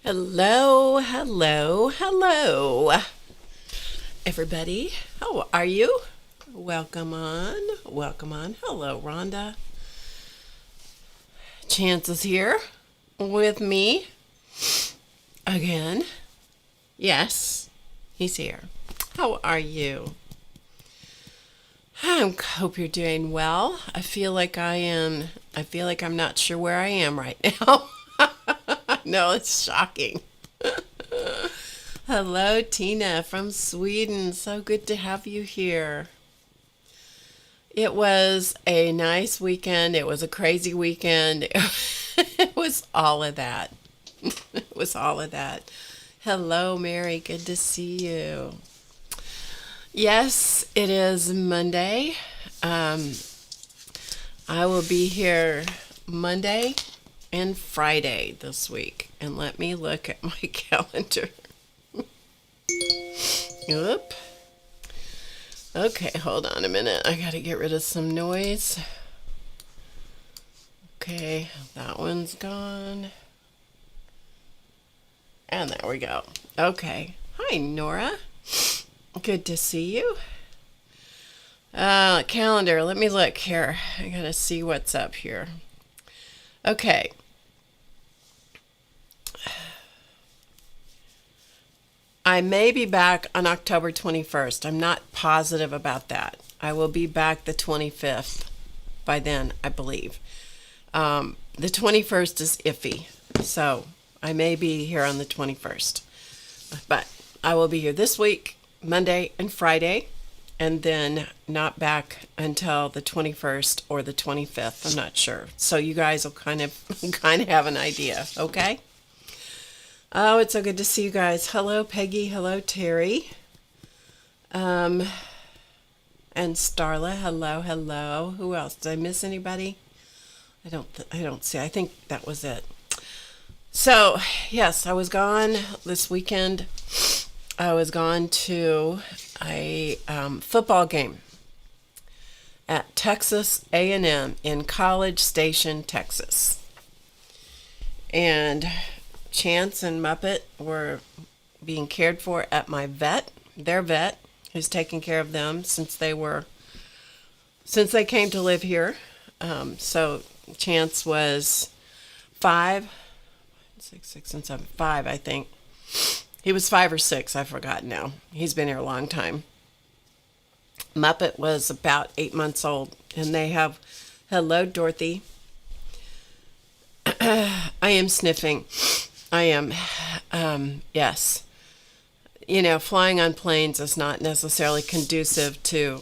Hello, hello, hello, everybody. How are you? Welcome on, welcome on. Hello, Rhonda. Chance is here with me again. Yes, he's here. How are you? I hope you're doing well. I feel like I'm not sure where I am right now. No, it's shocking. Hello, Tina from Sweden. So good to have you here. It was a nice weekend. It was a crazy weekend. It was all of that. It was all of that. Hello, Mary. Good to see you. Yes, it is Monday. I will be here Monday and Friday this week. And let me look at my calendar. Oop. Okay, hold on a minute. I gotta get rid of some noise. Okay, that one's gone. And there we go. Okay. Hi, Nora. Good to see you. Calendar. Let me look here. I gotta see what's up here. Okay. I may be back on October 21st. I'm not positive about that. I will be back the 25th by then, I believe. The 21st is iffy, so I may be here on the 21st. But I will be here this week, Monday and Friday, and then not back until the 21st or the 25th. I'm not sure. So you guys will kind of have an idea, okay? Oh, it's so good to see you guys. Hello, Peggy. Hello, Terry. And Starla. Hello, hello. Who else? Did I miss anybody? I don't see. I think that was it. So, yes, I was gone this weekend. I was gone to a football game at Texas A&M in College Station, Texas. And Chance and Muppet were being cared for at my vet, their vet, who's taking care of them since they came to live here. So Chance was 5, 6, and 7, 5, I think. He was 5 or 6, I forgot now. He's been here a long time. Muppet was about 8 months old, and they have, hello, Dorothy. I am sniffing. I am, yes. You know, flying on planes is not necessarily conducive to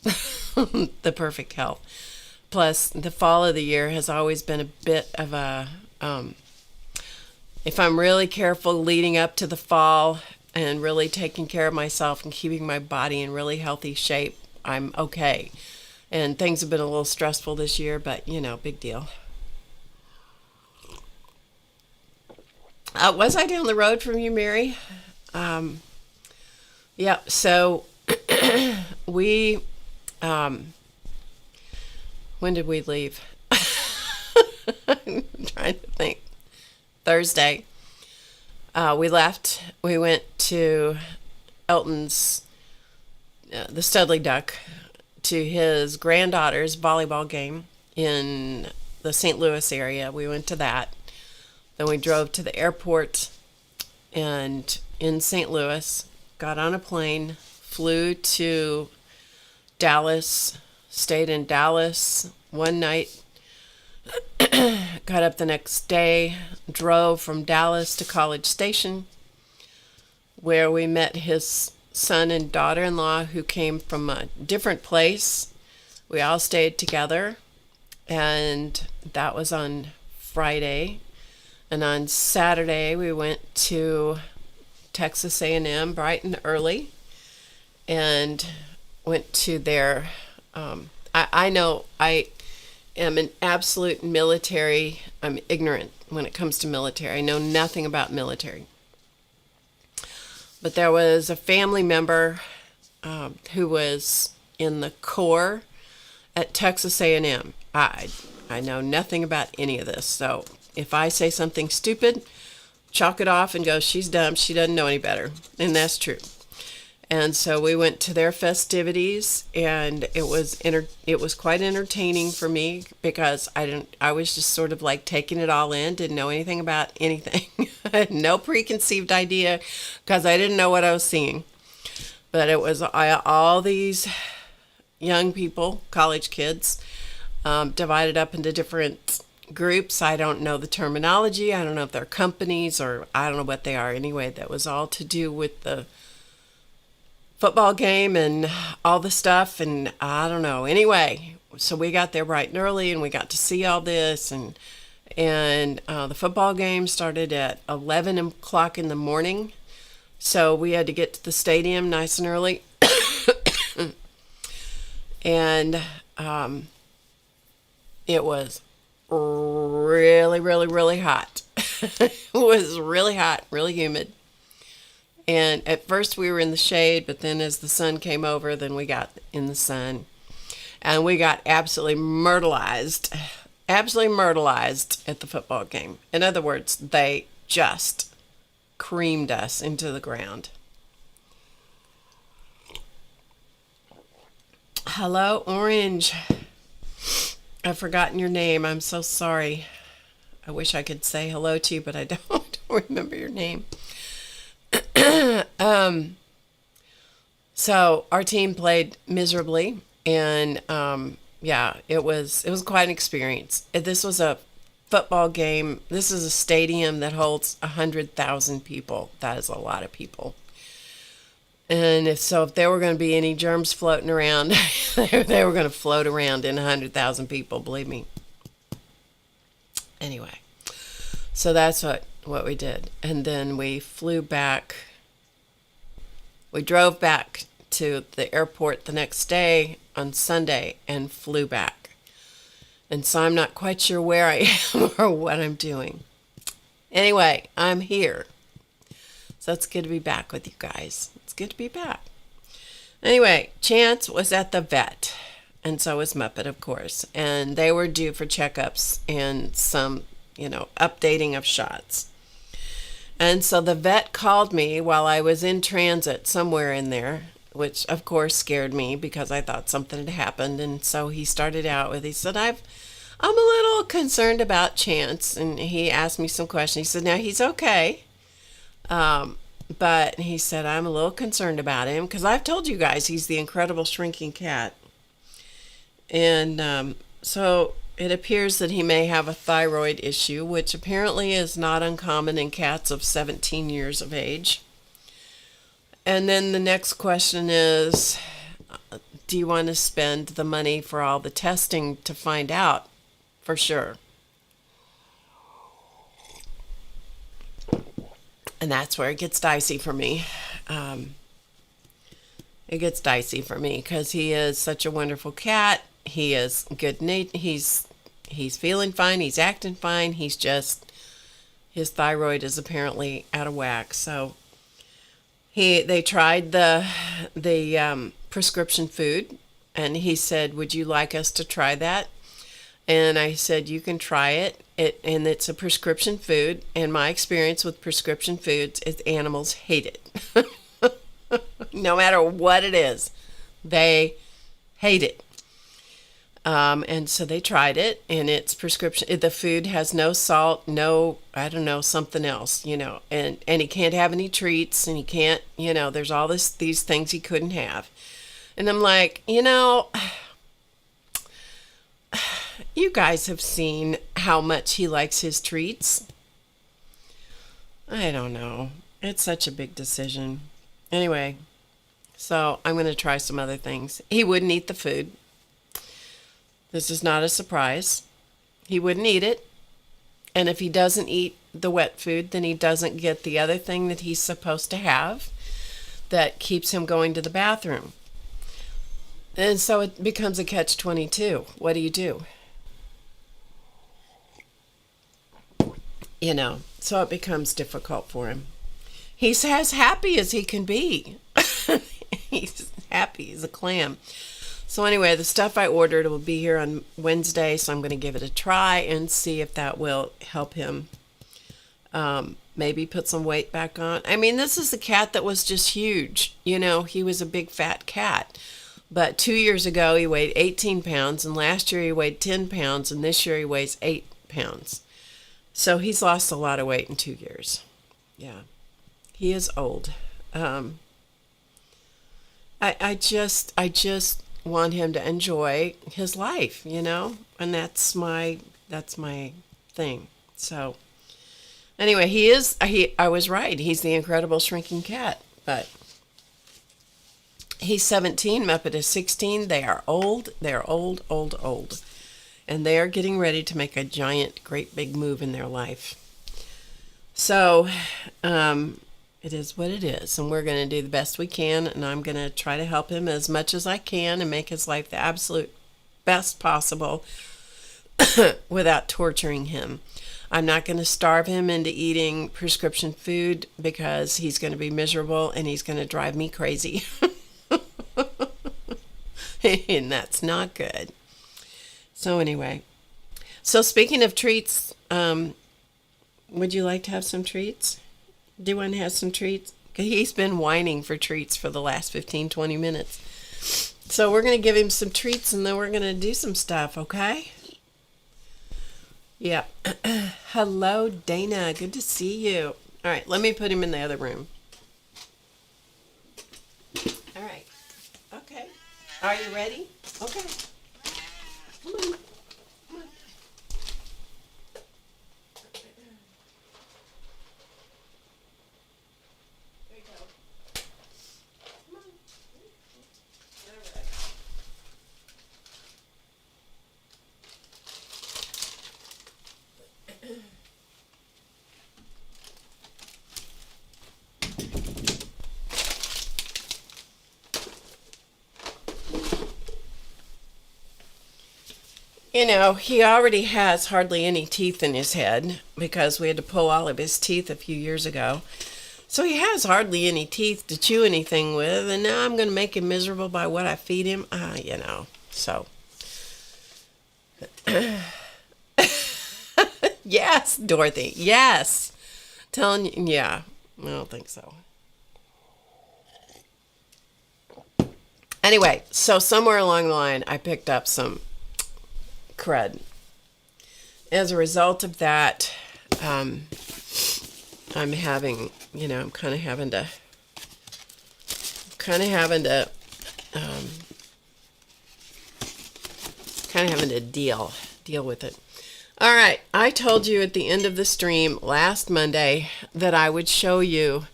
the perfect health. Plus, the fall of the year has always been a bit of a, if I'm really careful leading up to the fall and really taking care of myself and keeping my body in really healthy shape, I'm okay. And things have been a little stressful this year, but, you know, big deal. Was I down the road from you, Mary? Yeah, so we, when did we leave? I'm trying to think. Thursday. We left. We went to Elton's, the Studley Duck, to his granddaughter's volleyball game in the St. Louis area. We went to that. Then we drove to the airport and in St. Louis, got on a plane, flew to Dallas, stayed in Dallas one night, got up the next day, drove from Dallas to College Station, where we met his son and daughter-in-law who came from a different place. We all stayed together, and that was on Friday. And on Saturday, we went to Texas A&M bright and early and went to their, I know I am an absolute military, I'm ignorant when it comes to military. I know nothing about military. But there was a family member who was in the Corps at Texas A&M. I know nothing about any of this, so if I say something stupid, chalk it off and go, she's dumb, she doesn't know any better. And that's true. And so we went to their festivities, and it was quite entertaining for me because I was just sort of like taking it all in, didn't know anything about anything. I had no preconceived idea because I didn't know what I was seeing. But it was all these young people, college kids, divided up into different groups. I don't know the terminology. I don't know if they're companies or I don't know what they are. Anyway, that was all to do with the football game and all the stuff, and I don't know. Anyway, so we got there bright and early, and we got to see all this, and the football game started at 11 o'clock in the morning, so we had to get to the stadium nice and early, and it was really, really, really hot. It was really hot, really humid. And at first we were in the shade, but then as the sun came over, then we got in the sun. And we got absolutely myrtleized at the football game. In other words, they just creamed us into the ground. Hello, Orange. I've forgotten your name. I'm so sorry. I wish I could say hello to you, but I don't remember your name. So our team played miserably, and yeah, it was quite an experience. This was a football game. This is a stadium that holds 100,000 people. That is a lot of people. And if there were going to be any germs floating around, they were going to float around in 100,000 people, believe me. Anyway, so that's what we did. And then we flew back. We drove back to the airport the next day on Sunday and flew back. And so I'm not quite sure where I am or what I'm doing. Anyway, I'm here. So it's good to be back with you guys. It's good to be back. Anyway, Chance was at the vet, and so was Muppet, of course. And they were due for checkups and some, updating of shots. And so the vet called me while I was in transit somewhere in there, which of course scared me because I thought something had happened. And so he started out with, he said, I'm a little concerned about Chance. And he asked me some questions. He said, now he's okay. But he said, I'm a little concerned about him because I've told you guys he's the incredible shrinking cat. And so it appears that he may have a thyroid issue, which apparently is not uncommon in cats of 17 years of age. And then the next question is, do you want to spend the money for all the testing to find out for sure? And that's where it gets dicey for me. It gets dicey for me because he is such a wonderful cat. He is good-natured. He's feeling fine. He's acting fine. He's just, his thyroid is apparently out of whack. So they tried the prescription food, and he said, "Would you like us to try that?" And I said, "You can try it. And it's a prescription food. And my experience with prescription foods is animals hate it. No matter what it is, they hate it." And so they tried it, and it's prescription. The food has no salt, no, I don't know, something else, and he can't have any treats, and he can't, there's all these things he couldn't have. And I'm like, you guys have seen how much he likes his treats. I don't know. It's such a big decision. Anyway, so I'm going to try some other things. He wouldn't eat the food. This is not a surprise. He wouldn't eat it. And if he doesn't eat the wet food, then he doesn't get the other thing that he's supposed to have that keeps him going to the bathroom. And so it becomes a catch-22. What do you do? So it becomes difficult for him. He's as happy as he can be. He's happy. He's a clam. So anyway, the stuff I ordered will be here on Wednesday, so I'm going to give it a try and see if that will help him maybe put some weight back on. I mean, this is a cat that was just huge. You know, he was a big fat cat. But 2 years ago, he weighed 18 pounds, and last year he weighed 10 pounds, and this year he weighs 8 pounds. So he's lost a lot of weight in 2 years. Yeah, he is old. I just want him to enjoy his life, you know, and that's my thing. So anyway, I was right. He's the incredible shrinking cat, but he's 17, Muppet is 16. They are old. They're old. And they are getting ready to make a giant, great big move in their life. So, it is what it is, and we're going to do the best we can, and I'm going to try to help him as much as I can and make his life the absolute best possible without torturing him. I'm not going to starve him into eating prescription food because he's going to be miserable and he's going to drive me crazy. And that's not good. So anyway, so speaking of treats, would you like to have some treats? Do you want to have some treats? He's been whining for treats for the last 15-20 minutes. So we're going to give him some treats and then we're going to do some stuff, okay? Yeah. Hello, Dana. Good to see you. All right, let me put him in the other room. All right. Okay. Are you ready? Okay. Come on. Come on. There you go. Come on. All right. You know, he already has hardly any teeth in his head because we had to pull all of his teeth a few years ago. So he has hardly any teeth to chew anything with, and now I'm going to make him miserable by what I feed him. You know, so. Yes, Dorothy, yes. Telling you, yeah, I don't think so. Anyway, so somewhere along the line, I picked up some crud. As a result of that, I'm having, you know, I'm kind of having to deal with it. All right, I told you at the end of the stream last Monday that I would show you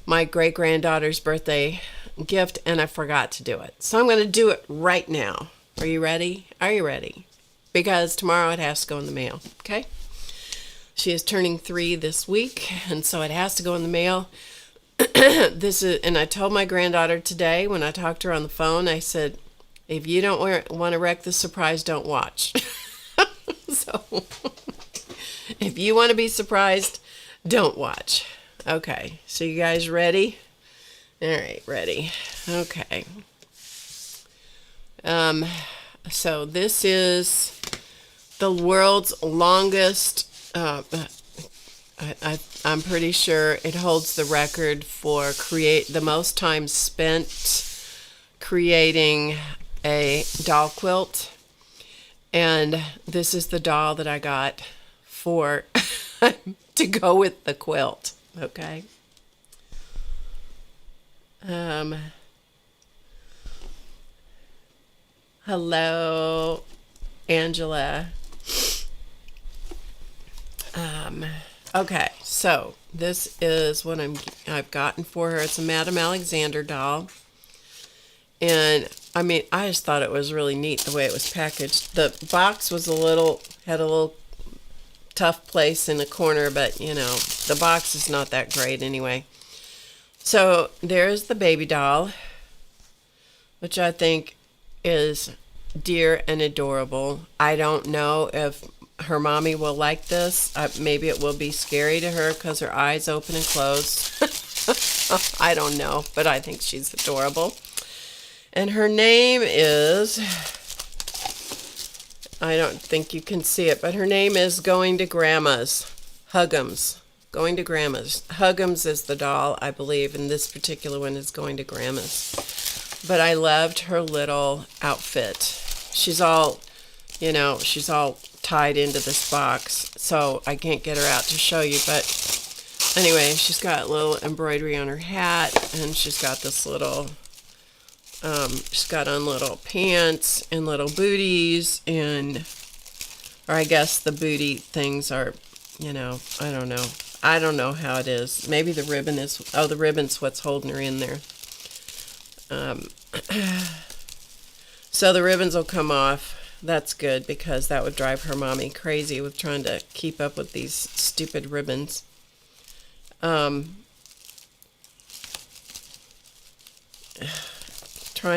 my great-granddaughter's birthday gift, and I forgot to do it. So I'm going to do it right now. Are you ready? Are you ready? Because tomorrow it has to go in the mail, okay? She is turning 3 this week, and so it has to go in the mail. And I told my granddaughter today when I talked to her on the phone, I said, if you don't want to wreck the surprise, don't watch. So, if you want to be surprised, don't watch. Okay, so you guys ready? All right, ready. Okay. So this is the world's longest, I'm pretty sure it holds the record for the most time spent creating a doll quilt. And this is the doll that I got for to go with the quilt, okay? Hello, Angela. Okay, so this is what I've gotten for her. It's a Madame Alexander doll. And I mean, I just thought it was really neat the way it was packaged. The box was had a little tough place in the corner, but you know, the box is not that great anyway. So there's the baby doll, which I think is dear and adorable. I don't know if her mommy will like this. Maybe it will be scary to her because her eyes open and close. I don't know, but I think she's adorable. And her name is, I don't think you can see it, but her name is Going to Grandma's. Huggums. Going to Grandma's. Huggums is the doll, I believe, and this particular one is Going to Grandma's. But I loved her little outfit. She's all, she's all tied into this box, so I can't get her out to show you, but anyway, she's got a little embroidery on her hat, and she's got this little, she's got on little pants and little booties, or I guess the booty things are, I don't know. I don't know how it is. Maybe the ribbon is, the ribbon's what's holding her in there. So the ribbons will come off. That's good, because that would drive her mommy crazy with trying to keep up with these stupid ribbons. Trying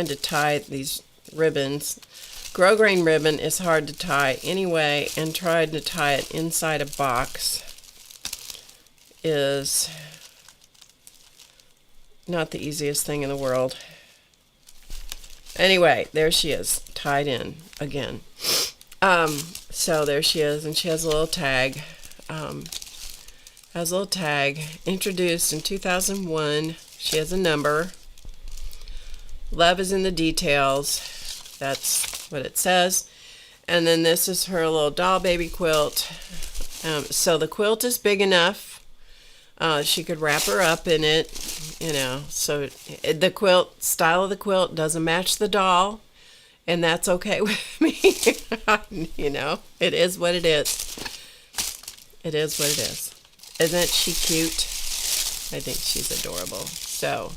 to tie these ribbons. Grosgrain ribbon is hard to tie anyway, and trying to tie it inside a box is not the easiest thing in the world. Anyway, there she is, tied in again. So there she is, and she has a little tag. Introduced in 2001. She has a number. Love is in the details. That's what it says. And then this is her little doll baby quilt. So the quilt is big enough. She could wrap her up in it, so the quilt, style of the quilt doesn't match the doll, and that's okay with me. It is what it is. It is what it is. Isn't she cute? I think she's adorable. So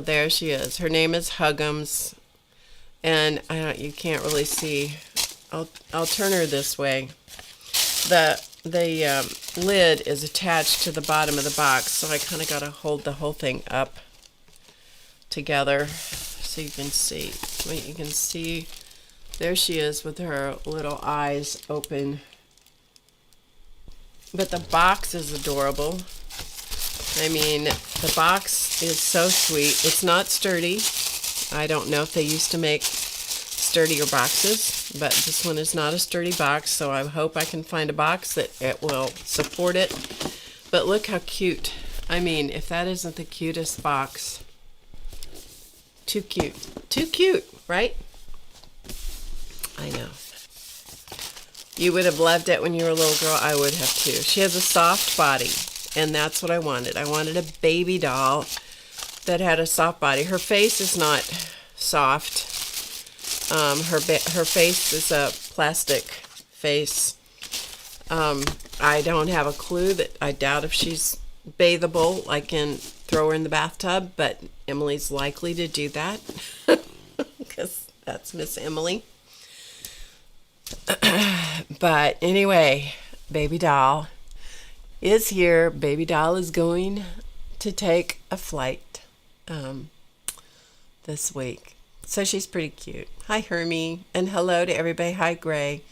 there she is. Her name is Huggums, and you can't really see. I'll turn her this way. The lid is attached to the bottom of the box, so I kind of got to hold the whole thing up together so you can see. Wait, you can see. There she is with her little eyes open. But the box is adorable. I mean, the box is so sweet. It's not sturdy. I don't know if they used to make sturdier boxes, but this one is not a sturdy box, so I hope I can find a box that it will support it. But look how cute. I mean, if that isn't the cutest box. Too cute. Too cute, right? I know. You would have loved it when you were a little girl. I would have too. She has a soft body, and that's what I wanted. I wanted a baby doll that had a soft body. Her face is not soft. Her face is a plastic face. I don't have a clue. That I doubt if she's bathable. I can throw her in the bathtub, but Emily's likely to do that because that's Miss Emily. But anyway, baby doll is here. Baby doll is going to take a flight this week. So she's pretty cute. Hi, Hermie. And hello to everybody. Hi, Gray.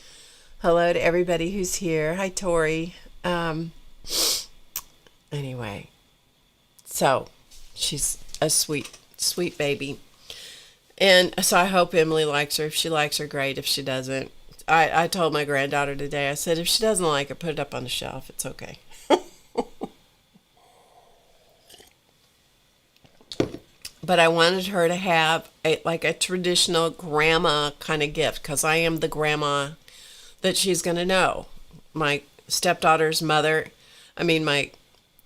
Hello to everybody who's here. Hi, Tori. Anyway, so she's a sweet, sweet baby. And so I hope Emily likes her. If she likes her, great. If she doesn't, I told my granddaughter today, I said, if she doesn't like it, put it up on the shelf. It's okay. But I wanted her to have a traditional grandma kind of gift, because I am the grandma that she's going to know. My stepdaughter's mother, my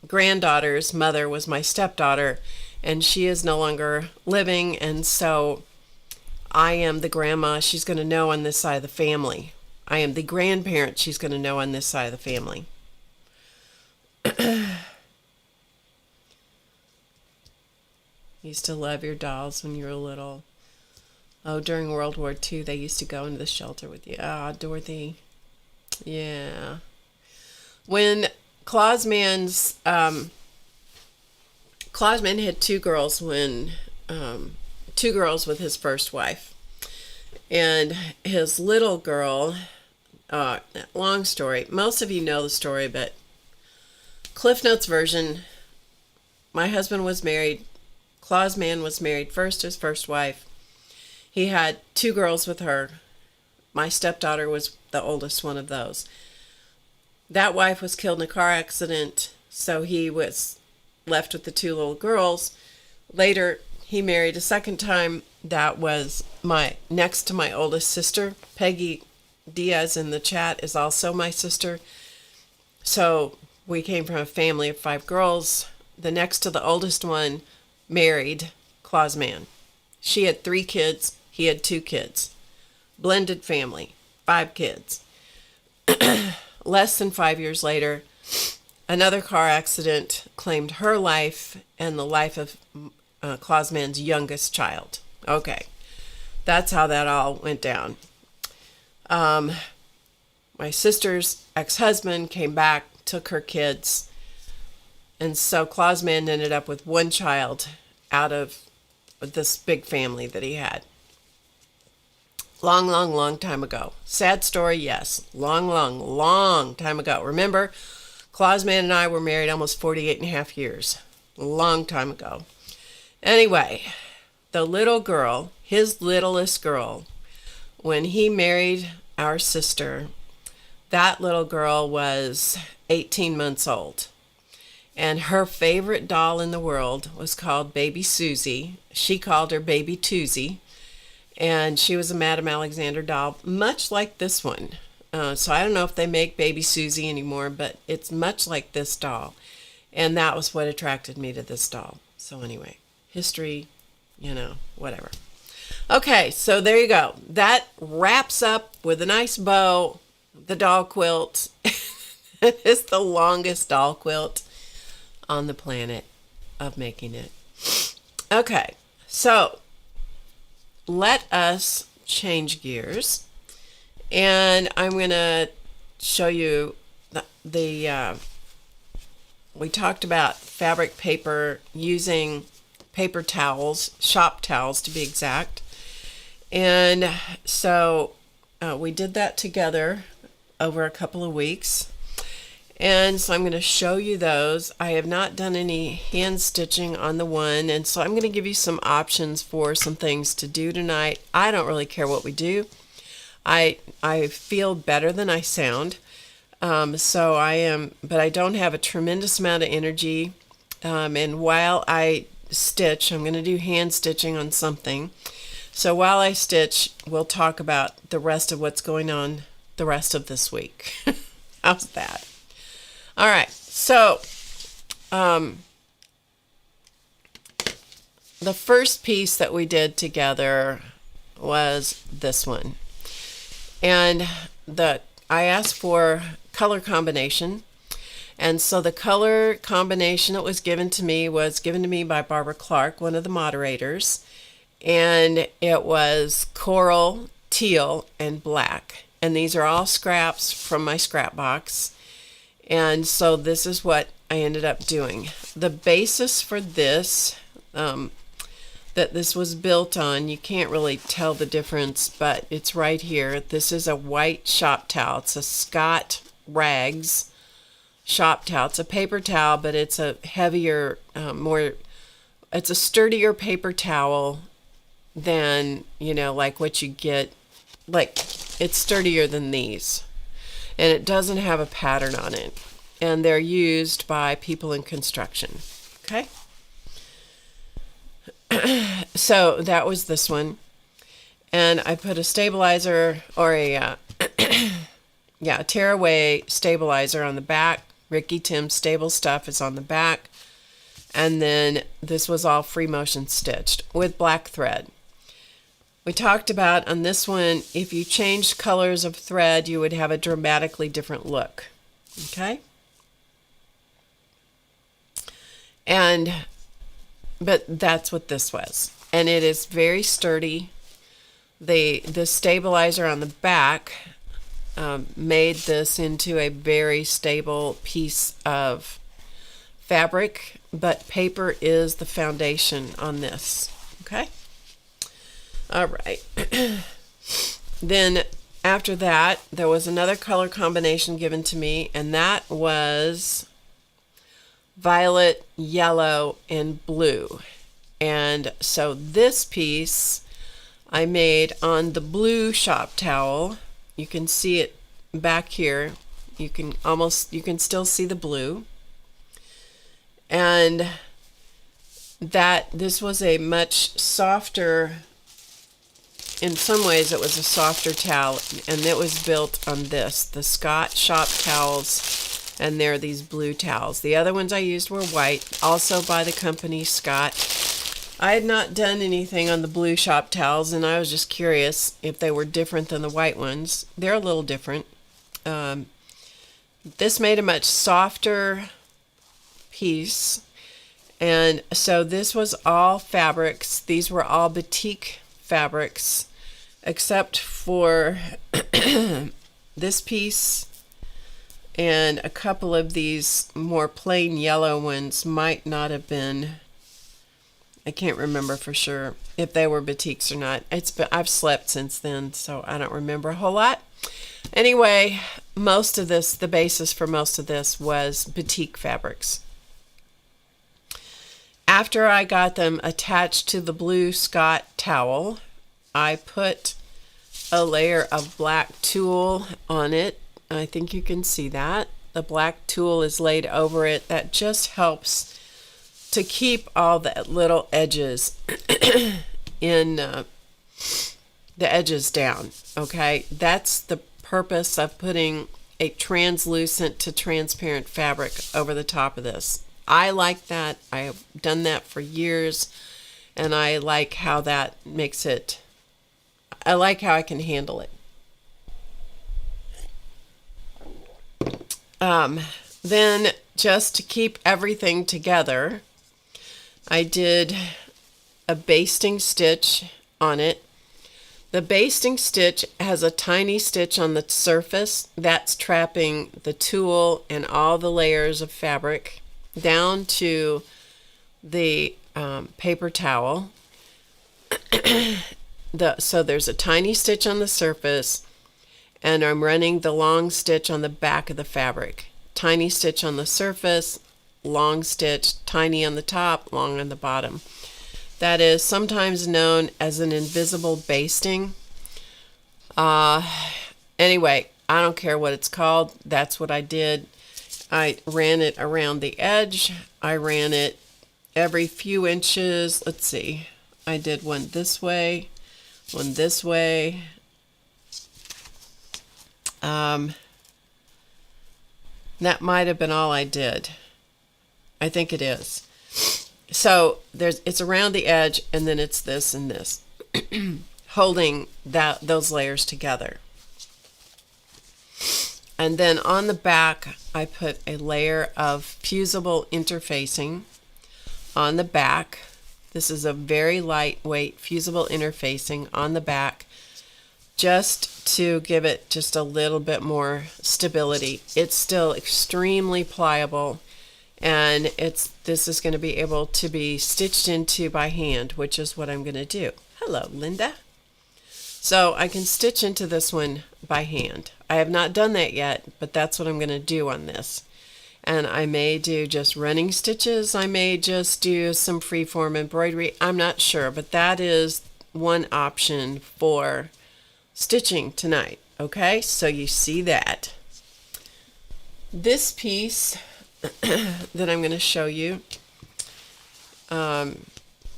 granddaughter's mother was my stepdaughter, and she is no longer living, and so I am the grandma she's going to know on this side of the family. I am the grandparent she's going to know on this side of the family. Used to love your dolls when you were little. Oh, during World War II, they used to go into the shelter with you. Ah, Dorothy. Yeah. When Clausman had two girls with his first wife. And his little girl, long story. Most of you know the story, but Cliff Notes version, my husband was married. Clausman was married first to his first wife. He had two girls with her. My stepdaughter was the oldest one of those. That wife was killed in a car accident, so he was left with the 2 little girls. Later, he married a second time. That was next to my oldest sister. Peggy Diaz in the chat is also my sister. So we came from a family of 5 girls. The next to the oldest one married Claus Man. She had 3 kids. He had 2 kids. Blended family, 5 kids. Less than 5 years later, another car accident claimed her life and the life of Claus Man's youngest child. Okay, that's how that all went down. My sister's ex-husband came back, took her kids, and so Claus Man ended up with 1 child out of this big family that he had. Long, long, long time ago. Sad story, yes. Long, long, long time ago. Remember, Claus Man and I were married almost 48 and a half years. Long time ago. Anyway, the little girl, his littlest girl, when he married our sister, that little girl was 18 months old. And her favorite doll in the world was called Baby Susie. She called her Baby Toosie. And she was a Madame Alexander doll, much like this one. So I don't know if they make Baby Susie anymore, but it's much like this doll. And that was what attracted me to this doll. So anyway, history, whatever. Okay, so there you go. That wraps up with a nice bow the doll quilt. It's the longest doll quilt on the planet of making it. Okay, so let us change gears, and I'm going to show you we talked about fabric paper, using paper towels, shop towels to be exact, and so we did that together over a couple of weeks. And so I'm going to show you those. I have not done any hand stitching on the one, and so I'm going to give you some options for some things to do tonight. I don't really care what we do. I feel better than I sound. So I am, but I don't have a tremendous amount of energy. And while I stitch, I'm going to do hand stitching on something. So while I stitch, we'll talk about the rest of what's going on the rest of this week. How's that? All right, so the first piece that we did together was this one. And I asked for color combination. And so the color combination that was given to me by Barbara Clark, one of the moderators. And it was coral, teal, and black. And these are all scraps from my scrap box. And so this is what I ended up doing. The basis for this, that this was built on, you can't really tell the difference, but it's right here. This is a white shop towel. It's a Scott Rags shop towel. It's a paper towel, but it's a heavier, it's a sturdier paper towel than, like what you get. Like, it's sturdier than these. And it doesn't have a pattern on it. And they're used by people in construction. Okay? So that was this one. And I put a stabilizer, or a tearaway stabilizer on the back. Ricky Tim's Stable Stuff is on the back. And then this was all free motion stitched with black thread. We talked about on this one, if you changed colors of thread, you would have a dramatically different look. Okay? But that's what this was. And it is very sturdy. The stabilizer on the back made this into a very stable piece of fabric, but paper is the foundation on this. Okay? All right. Then after that, there was another color combination given to me, and that was violet, yellow, and blue. And so this piece I made on the blue shop towel. You can see it back here. You can still see the blue. And that this was a much softer, in some ways it was a softer towel, and it was built on the Scott shop towels, and they're these blue towels. The other ones I used were white, also by the company Scott. I had not done anything on the blue shop towels, and I was just curious if they were different than the white ones. They're a little different. This made a much softer piece. And so this was all fabrics. These were all batik fabrics, except for this piece and a couple of these more plain yellow ones might not have been. I can't remember for sure if they were batiks or not. I've slept since then, so I don't remember a whole lot. Anyway, most of this, the basis for most of this was batik fabrics. After I got them attached to the blue Scott towel, I put a layer of black tulle on it. I think you can see that. The black tulle is laid over it. That just helps to keep all the little edges in the edges down. Okay, that's the purpose of putting a translucent to transparent fabric over the top of this. I like that. I have done that for years, and I like how that makes it, I like how I can handle it. Then just to keep everything together, I did a basting stitch on it. The basting stitch has a tiny stitch on the surface that's trapping the tulle and all the layers of fabric down to the paper towel. So there's a tiny stitch on the surface, and I'm running the long stitch on the back of the fabric. Tiny stitch on the surface, long stitch, tiny on the top, long on the bottom. That is sometimes known as an invisible basting. Anyway, I don't care what it's called. That's what I did. I ran it around the edge. I ran it every few inches. Let's see. I did one this way, one this way. That might have been all I did. I think it is. So it's around the edge, and then it's this and this, holding those layers together. And then on the back, I put a layer of fusible interfacing on the back. This is a very lightweight fusible interfacing on the back, just to give it just a little bit more stability. It's still extremely pliable, and this is going to be able to be stitched into by hand, which is what I'm going to do. Hello, Linda. So I can stitch into this one by hand. I have not done that yet, but that's what I'm going to do on this. And I may do just running stitches. I may just do some freeform embroidery. I'm not sure, but that is one option for stitching tonight. Okay, so you see that. This piece that I'm going to show you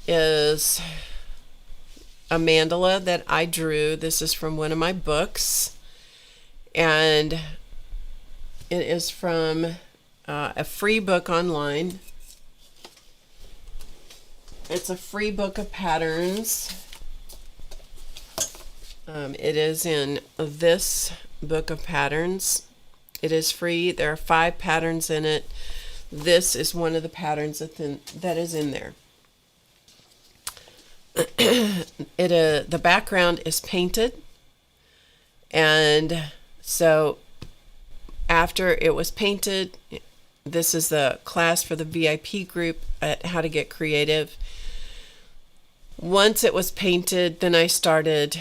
is a mandala that I drew. This is from one of my books, and it is from a free book online. It's a free book of patterns. It is in this book of patterns. It is free. There are 5 patterns in it. This is one of the patterns that is in there. The background is painted, and so after it was painted, this is the class for the VIP group at How to Get Creative. Once it was painted, then I started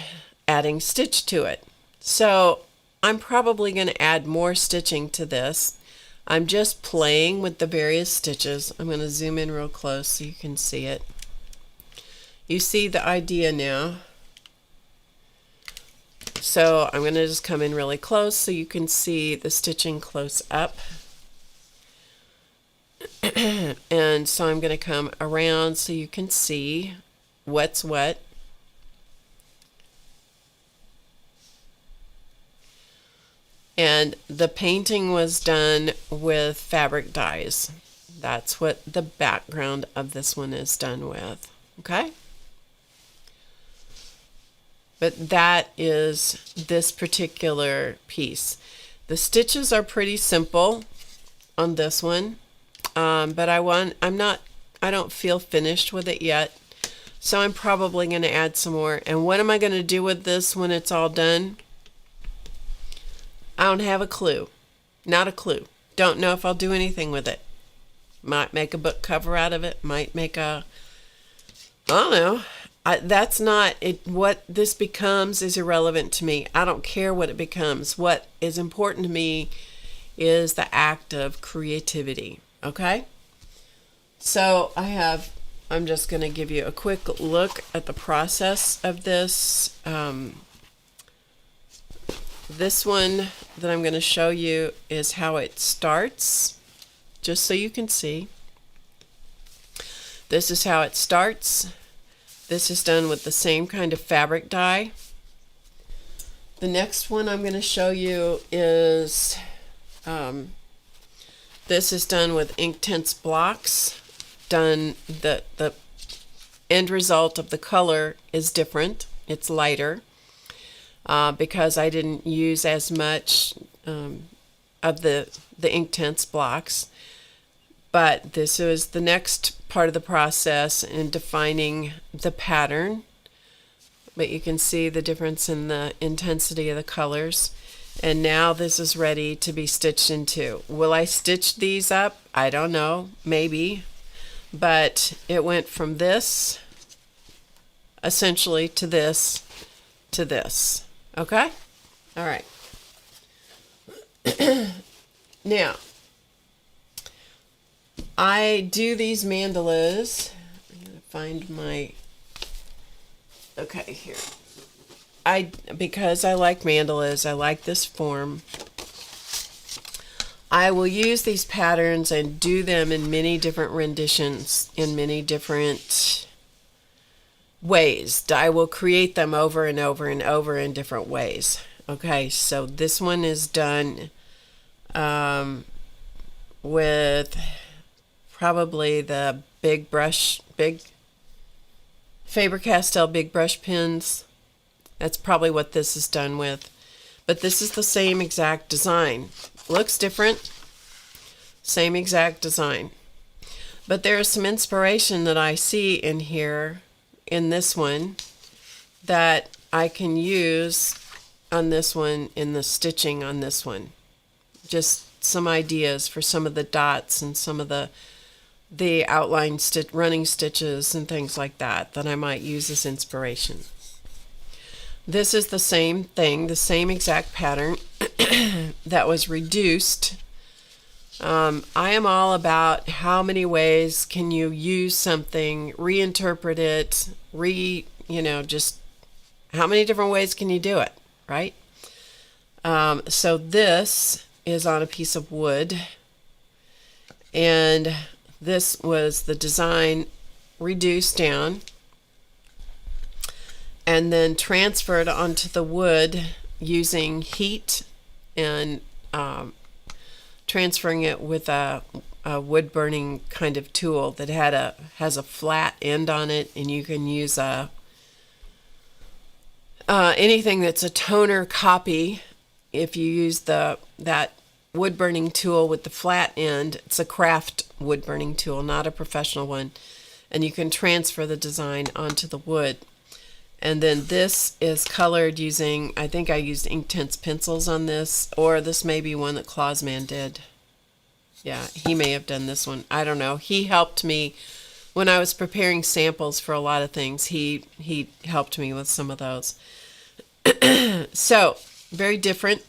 adding stitch to it. So I'm probably going to add more stitching to this. I'm just playing with the various stitches. I'm going to zoom in real close so you can see it. You see the idea now. So I'm going to just come in really close so you can see the stitching close up. And so I'm going to come around so you can see what's what. And the painting was done with fabric dyes. That's what the background of this one is done with. Okay? But that is this particular piece. The stitches are pretty simple on this one, but I don't feel finished with it yet, so I'm probably going to add some more. And what am I going to do with this when it's all done? I don't have a clue. Not a clue. Don't know if I'll do anything with it. Might make a book cover out of it. Might make a, I don't know. That's not it. What this becomes is irrelevant to me. I don't care what it becomes. What is important to me is the act of creativity. Okay? So I'm just going to give you a quick look at the process of this. This one that I'm going to show you is how it starts, just so you can see. This is how it starts. This is done with the same kind of fabric dye. The next one I'm going to show you is, this is done with Inktense blocks. The end result of the color is different. It's lighter because I didn't use as much of the Inktense blocks. But this is the next part of the process in defining the pattern. But you can see the difference in the intensity of the colors. And now this is ready to be stitched into. Will I stitch these up? I don't know, maybe. But it went from this, essentially, to this, to this. Okay? All right. Now, I do these mandalas. I'm going to find my, okay, here. Because I like mandalas, I like this form. I will use these patterns and do them in many different renditions, in many different ways. I will create them over and over and over in different ways. Okay, so this one is done with probably the big Faber-Castell big brush pens. That's probably what this is done with. But this is the same exact design. Looks different. Same exact design. But there is some inspiration that I see in here, in this one, that I can use on this one, in the stitching on this one. Just some ideas for some of the dots and some of the outline running stitches and things like that that I might use as inspiration. This is the same thing, the same exact pattern that was reduced. I am all about how many ways can you use something, reinterpret it, just how many different ways can you do it, right? So this is on a piece of wood, and this was the design reduced down and then transferred onto the wood using heat and transferring it with a wood burning kind of tool that has a flat end on it, and you can use anything that's a toner copy. If you use that wood burning tool with the flat end, it's a craft wood burning tool, not a professional one, and you can transfer the design onto the wood. And then this is colored using, I think I used Inktense pencils on this, or this may be one that Clausman did. Yeah, he may have done this one. I don't know. He helped me when I was preparing samples for a lot of things. He helped me with some of those. So, very different.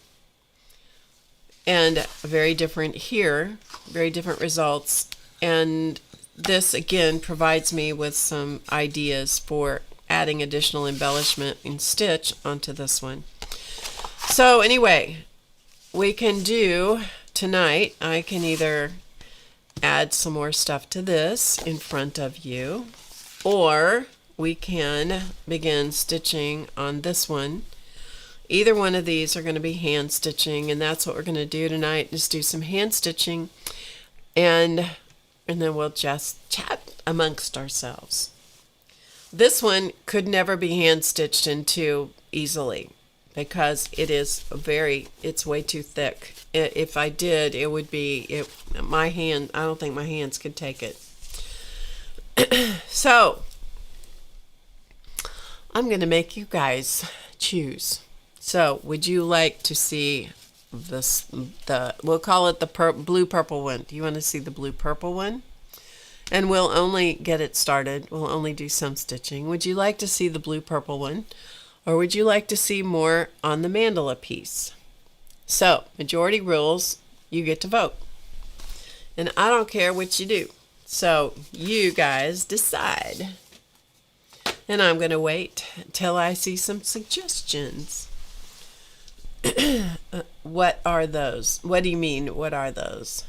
And very different here. Very different results. And this, again, provides me with some ideas for adding additional embellishment and stitch onto this one. So anyway, we can do tonight, I can either add some more stuff to this in front of you, or we can begin stitching on this one. Either one of these are going to be hand stitching, and that's what we're going to do tonight, is do some hand stitching, and then we'll just chat amongst ourselves. This one could never be hand stitched into easily because it's way too thick. If I did, it would be, my hand, I don't think my hands could take it. So, I'm going to make you guys choose. So, would you like to see this, we'll call it the blue-purple one. Do you want to see the blue-purple one? And we'll only get it started. We'll only do some stitching. Would you like to see the blue-purple one? Or would you like to see more on the mandala piece? So, majority rules, you get to vote. And I don't care what you do. So, you guys decide. And I'm going to wait till I see some suggestions. What are those? What do you mean, what are those?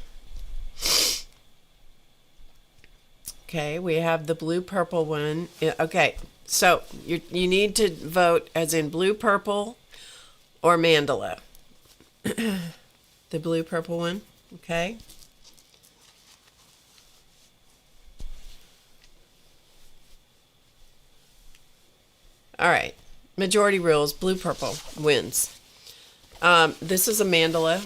Okay, we have the blue-purple one. Okay, so you need to vote as in blue-purple or mandala. The blue-purple one, okay? All right, majority rules, blue-purple wins. This is a mandala.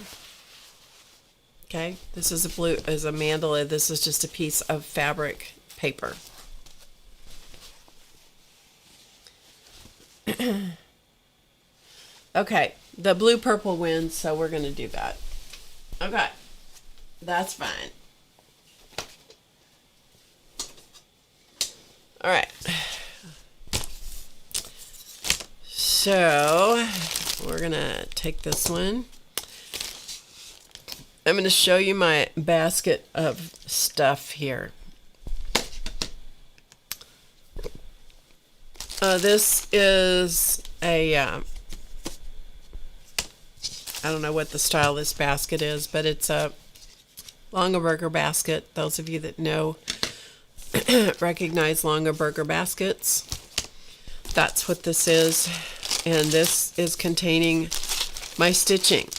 Okay, this is a mandala. This is just a piece of fabric paper. Okay, the blue-purple wins, so we're going to do that. Okay, that's fine. All right. So, we're going to take this one. I'm going to show you my basket of stuff here. This is a, I don't know what the style of this basket is, but it's a Longaberger basket. Those of you that know, recognize Longaberger baskets. That's what this is. And this is containing my stitching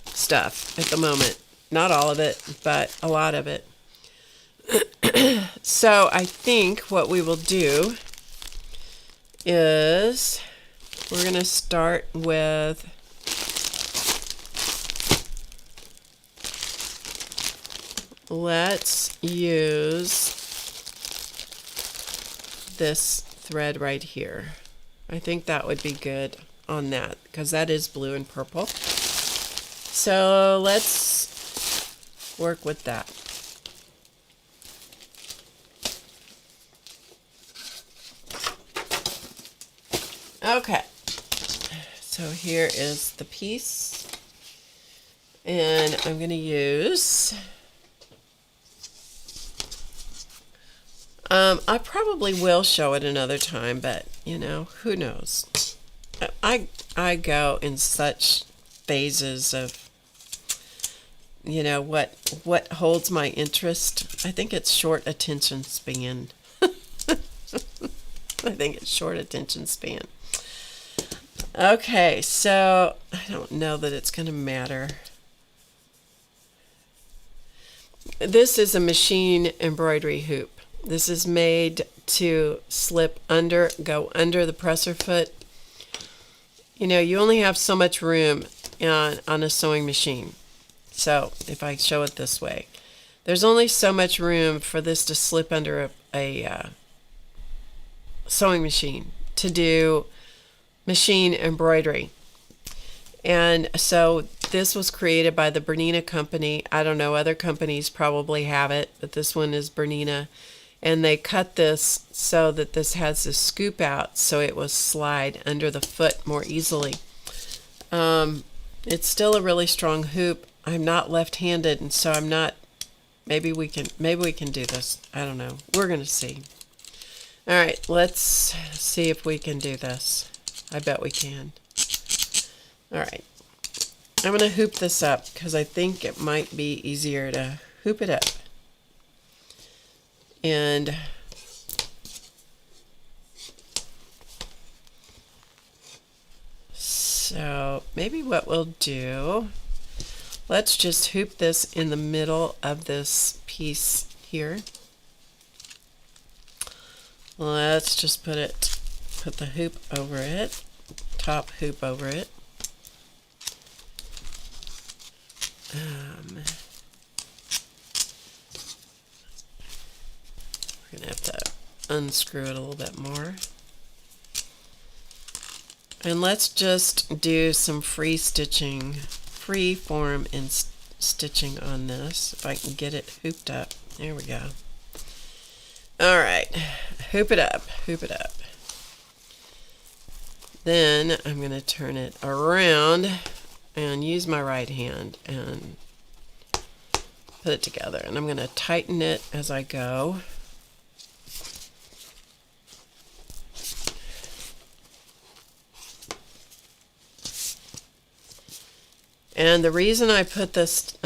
stuff at the moment. Not all of it, but a lot of it. So I think what we will do is we're going to start with let's use this thread right here. I think that would be good on that because that is blue and purple. So let's work with that. Okay, so here is the piece, and I'm going to use, I probably will show it another time, but you know, who knows? I go in such phases of, you know, what holds my interest. I think it's short attention span. I think it's short attention span. Okay, so I don't know that it's going to matter. This is a machine embroidery hoop. This is made to slip under, go under the presser foot. You know, you only have so much room on a sewing machine. So if I show it this way, there's only so much room for this to slip under a sewing machine to do machine embroidery. And so this was created by the Bernina company. I don't know, other companies probably have it, but this one is Bernina. And they cut this so that this has this scoop out so it will slide under the foot more easily. It's still a really strong hoop. I'm not left-handed, and so I'm not, maybe we can do this. I don't know. We're going to see. All right, let's see if we can do this. I bet we can. All right. I'm going to hoop this up because I think it might be easier to hoop it up. And so maybe what we'll do, let's just hoop this in the middle of this piece here. Let's just put the hoop over it, top hoop over it. We're going to have to unscrew it a little bit more. And let's just do some free form and stitching on this, if I can get it hooped up. There we go. All right, hoop it up, hoop it up. Then I'm going to turn it around and use my right hand and put it together. And I'm going to tighten it as I go. And the reason I put this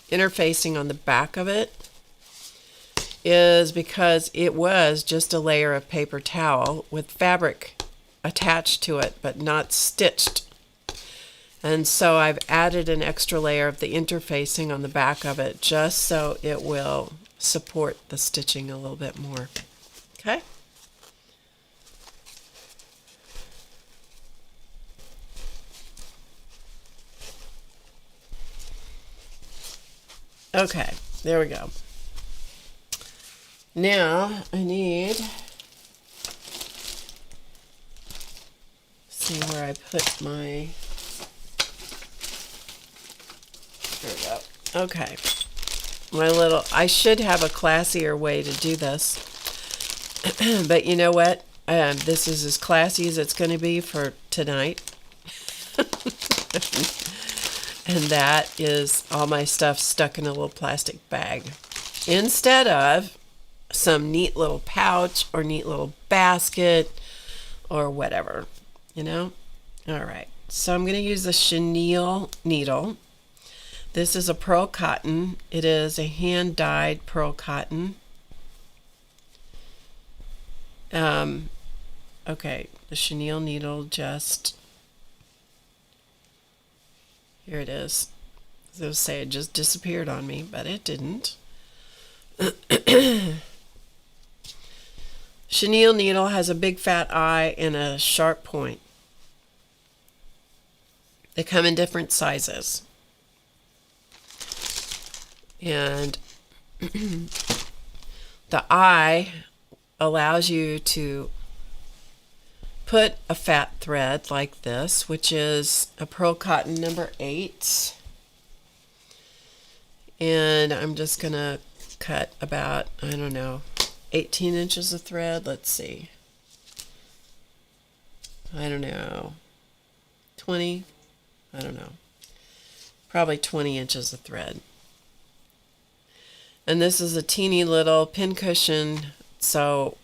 interfacing on the back of it is because it was just a layer of paper towel with fabric attached to it but not stitched, and so I've added an extra layer of the interfacing on the back of it just so it will support the stitching a little bit more. Okay. Okay, there we go. Now I need, see where I put my, there we go. Okay, my little, I should have a classier way to do this, but you know what? This is as classy as it's going to be for tonight. And that is all my stuff stuck in a little plastic bag, instead of some neat little pouch or neat little basket or whatever, you know. All right, so I'm going to use the chenille needle. This is a pearl cotton. It is a hand dyed pearl cotton. Okay, the chenille needle, just here it is. As I was saying, it just disappeared on me, but it didn't. Chenille needle has a big fat eye and a sharp point. They come in different sizes. And the eye allows you to put a fat thread like this, which is a pearl cotton number 8. And I'm just going to cut about, I don't know, 18 inches of thread. Let's see. I don't know. 20? I don't know. Probably 20 inches of thread. And this is a teeny little pincushion, so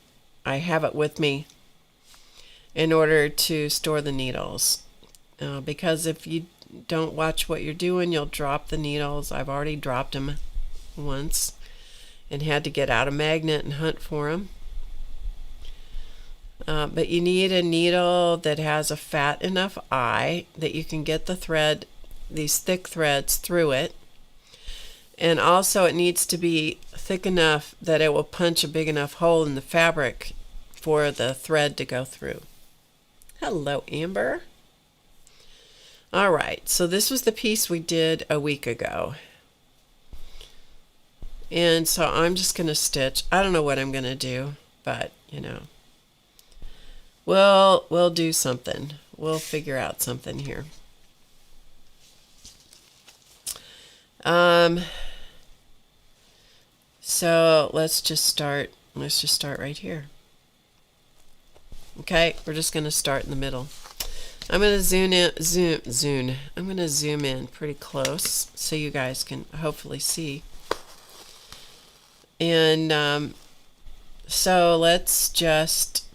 I have it with me in order to store the needles. Because if you don't watch what you're doing, you'll drop the needles. I've already dropped them once and had to get out a magnet and hunt for them. But you need a needle that has a fat enough eye that you can get the thread, these thick threads, through it. And also it needs to be thick enough that it will punch a big enough hole in the fabric for the thread to go through. Hello, Amber. All right, so this was the piece we did a week ago. And so I'm just going to stitch. I don't know what I'm going to do, but, you know, we'll do something. We'll figure out something here. So let's just start right here. Okay, we're just going to start in the middle. I'm going to zoom in pretty close so you guys can hopefully see. And so let's just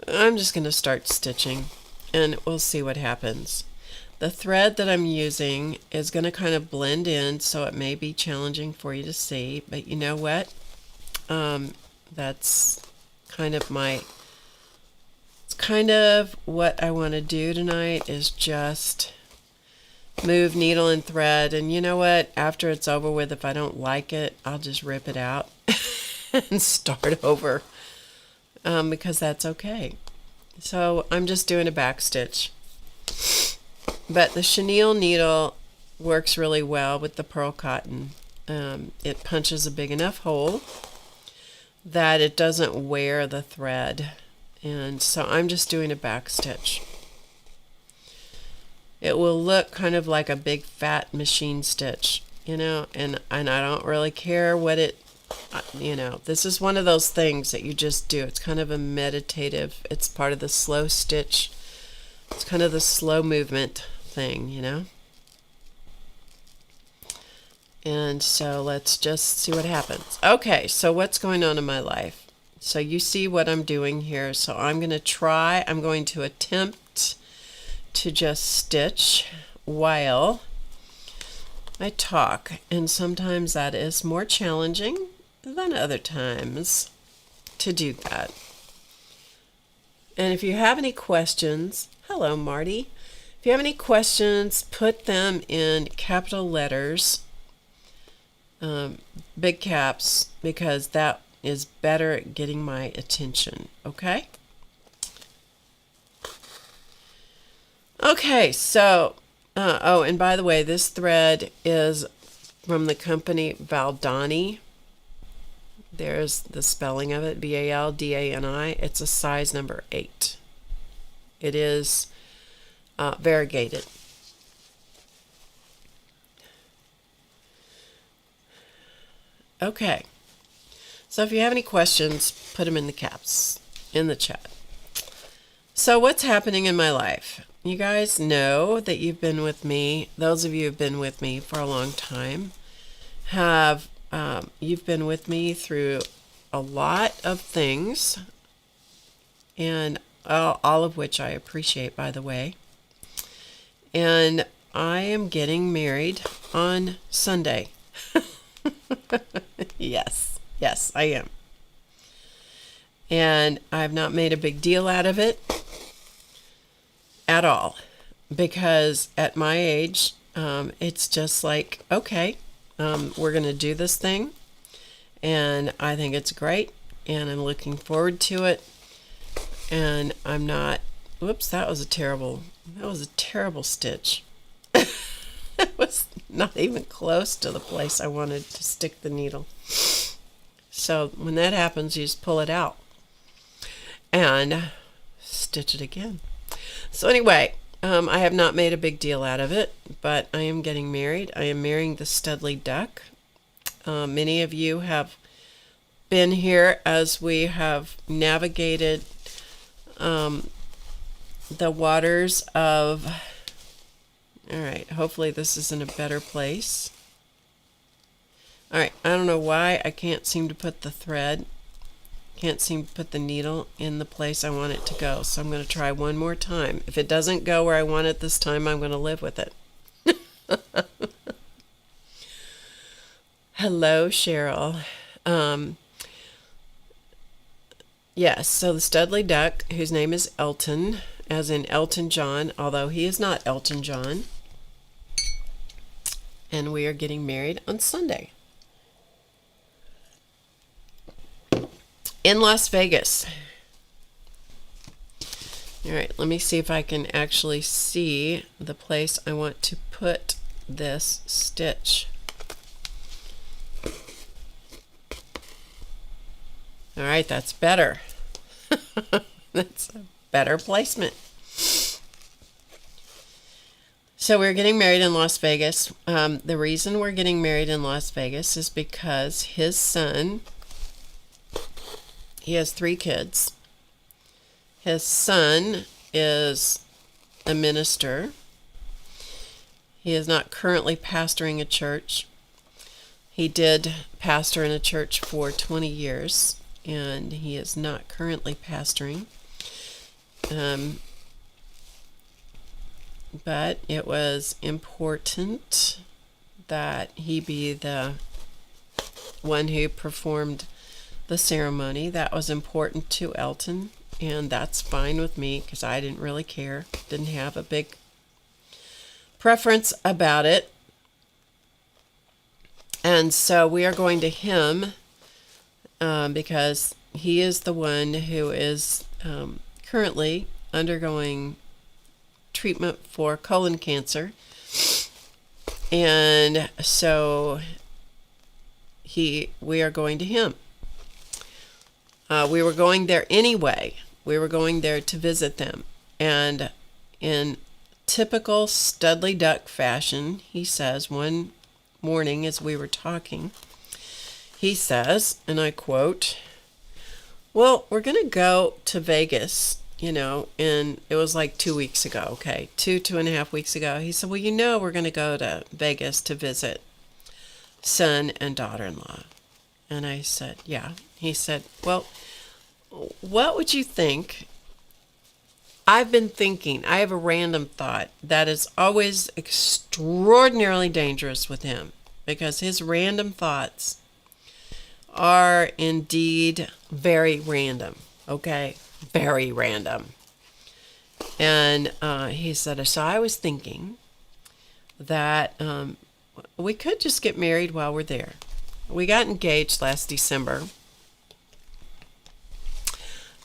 I'm just going to start stitching and we'll see what happens. The thread that I'm using is going to kind of blend in, so it may be challenging for you to see, but you know what? That's kind of it's kind of what I want to do tonight, is just move needle and thread. And you know what? After it's over with, if I don't like it, I'll just rip it out and start over, because that's okay. So I'm just doing a back stitch. But the chenille needle works really well with the pearl cotton. It punches a big enough hole that it doesn't wear the thread. And so I'm just doing a back stitch. It will look kind of like a big fat machine stitch, you know, and I don't really care what it, you know, this is one of those things that you just do. It's kind of a meditative, it's part of the slow stitch. It's kind of the slow movement thing, you know. And so let's just see what happens. Okay, so what's going on in my life? So you see what I'm doing here. So I'm going to attempt to just stitch while I talk. And sometimes that is more challenging than other times to do that. And if you have any questions, hello Marty. If you have any questions, put them in capital letters, big caps, because that is better at getting my attention, okay? Okay, so, oh, and by the way, this thread is from the company Valdani. There's the spelling of it, Valdani. It's a size number 8. It is variegated. Okay, so if you have any questions, put them in the caps in the chat. So what's happening in my life? You guys know that you've been with me. Those of you who've been with me for a long time you've been with me through a lot of things, and all of which I appreciate, by the way. And I am getting married on Sunday. Yes, I am. And I've not made a big deal out of it at all, because at my age, it's just like, okay, we're going to do this thing, and I think it's great, and I'm looking forward to it, and I'm not, whoops, that was a terrible stitch. It was not even close to the place I wanted to stick the needle. So when that happens, you just pull it out and stitch it again. So anyway, I have not made a big deal out of it, but I am getting married. I am marrying the Studley duck. Many of you have been here as we have navigated the waters of, all right, hopefully this is in a better place. All right, I don't know why I can't seem to put the thread, can't seem to put the needle in the place I want it to go. So I'm going to try one more time. If it doesn't go where I want it this time, I'm going to live with it. Hello, Cheryl. Yes, so the Studley duck, whose name is Elton, as in Elton John, although he is not Elton John. And we are getting married on Sunday in Las Vegas. All right, let me see if I can actually see the place I want to put this stitch. All right, that's better. That's a better placement. So we're getting married in Las Vegas. The reason we're getting married in Las Vegas is because his son, he has 3 kids. His son is a minister. He is not currently pastoring a church. He did pastor in a church for 20 years, and he is not currently pastoring. But it was important that he be the one who performed the ceremony. That was important to Elton, and that's fine with me because I didn't really care. Didn't have a big preference about it. And so we are going to him because he is the one who is currently undergoing treatment for colon cancer. And so we are going to him. We were going there anyway. We were going there to visit them. And in typical Studley Duck fashion, he says one morning as we were talking, he says, and I quote, "Well, we're going to go to Vegas, and it was like 2 weeks ago, okay, 2.5 weeks ago." He said, "Well, we're going to go to Vegas to visit son and daughter-in-law." And I said, "Yeah." He said, "Well, what would you think?" I've been thinking, I have a random thought that is always extraordinarily dangerous with him because his random thoughts are indeed very random, okay? Very random. And he said, so I was thinking that we could just get married while we're there. We got engaged last December.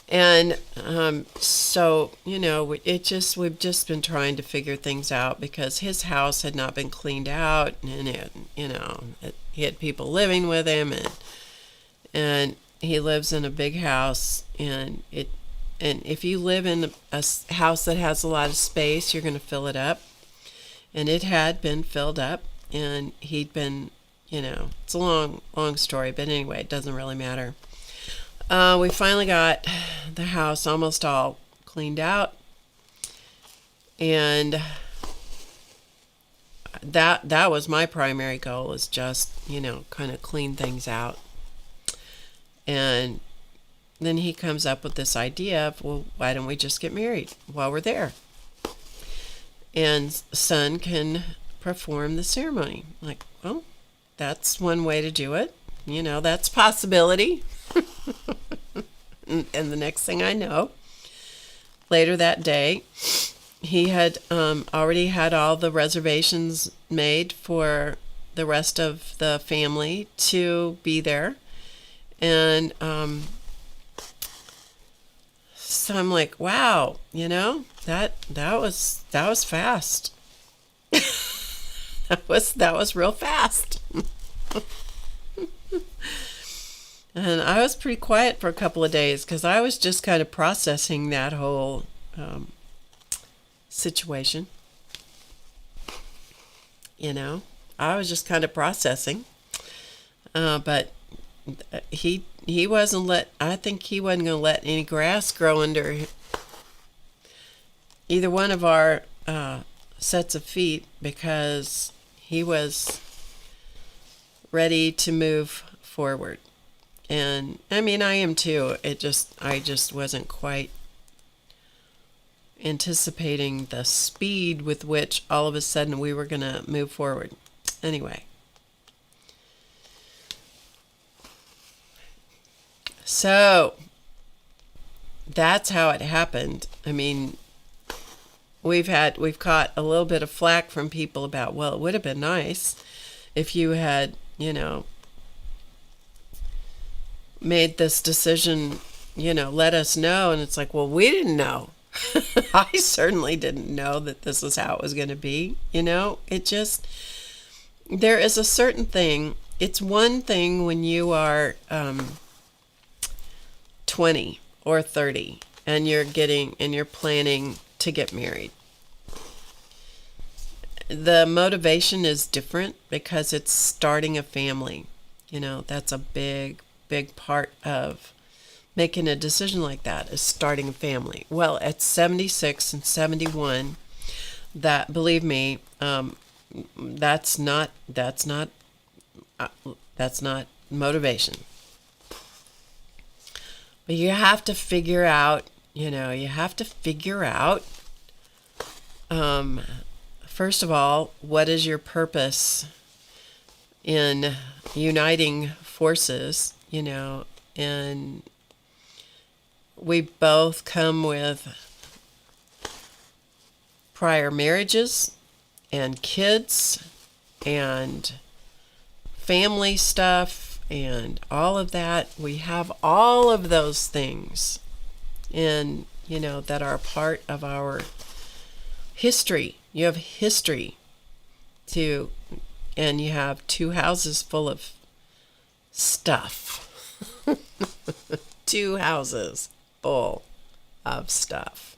And so, we've just been trying to figure things out because his house had not been cleaned out, and he had people living with him, and he lives in a big house, and if you live in a house that has a lot of space, you're going to fill it up, and it had been filled up, and he'd been, it's a long story, but anyway, it doesn't really matter. We finally got the house almost all cleaned out, and that was my primary goal, is just, kind of clean things out. And then he comes up with this idea of, well, why don't we just get married while we're there? And son can perform the ceremony. Like, well, that's one way to do it. That's a possibility. And the next thing I know, later that day, he had already had all the reservations made for the rest of the family to be there. And so I'm like, wow, that was fast. that was real fast. And I was pretty quiet for a couple of days because I was just kind of processing that whole situation. I was just kind of processing. But he wasn't I think he wasn't going to let any grass grow under either one of our sets of feet because he was ready to move forward. And I mean, I am too. I just wasn't quite anticipating the speed with which all of a sudden we were going to move forward. Anyway. So that's how it happened. I mean, we've caught a little bit of flack from people about, well, it would have been nice if you had, made this decision, let us know. And it's like, well, we didn't know. I certainly didn't know that this is how it was going to be. It just, there is a certain thing. It's one thing when you are 20 or 30 and you're planning to get married. The motivation is different because it's starting a family. That's a big part of making a decision like that, is starting a family. Well, at 76 and 71, that, believe me, that's not motivation. But you have to figure out, you have to figure out, first of all, what is your purpose in uniting forces, and we both come with prior marriages and kids and family stuff and all of that. We have all of those things and that are part of our history. You have history too, and you have 2 houses full of stuff. 2 houses full of stuff.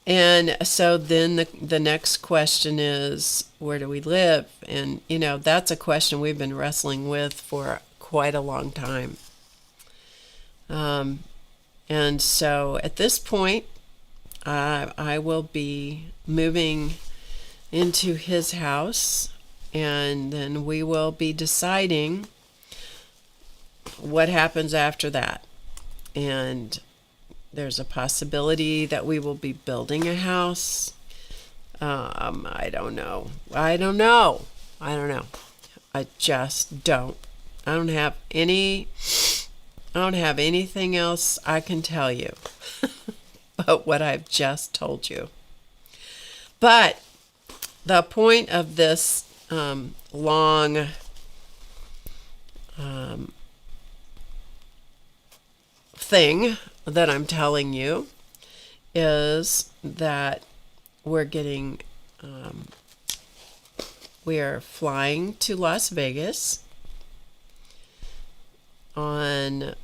And so then the next question is, where do we live? And, that's a question we've been wrestling with for quite a long time. And so at this point, I will be moving into his house, and then we will be deciding what happens after that. And there's a possibility that we will be building a house. I don't know. I just don't. I don't have anything else I can tell you but what I've just told you. But the point of this long thing that I'm telling you is that we are flying to Las Vegas on,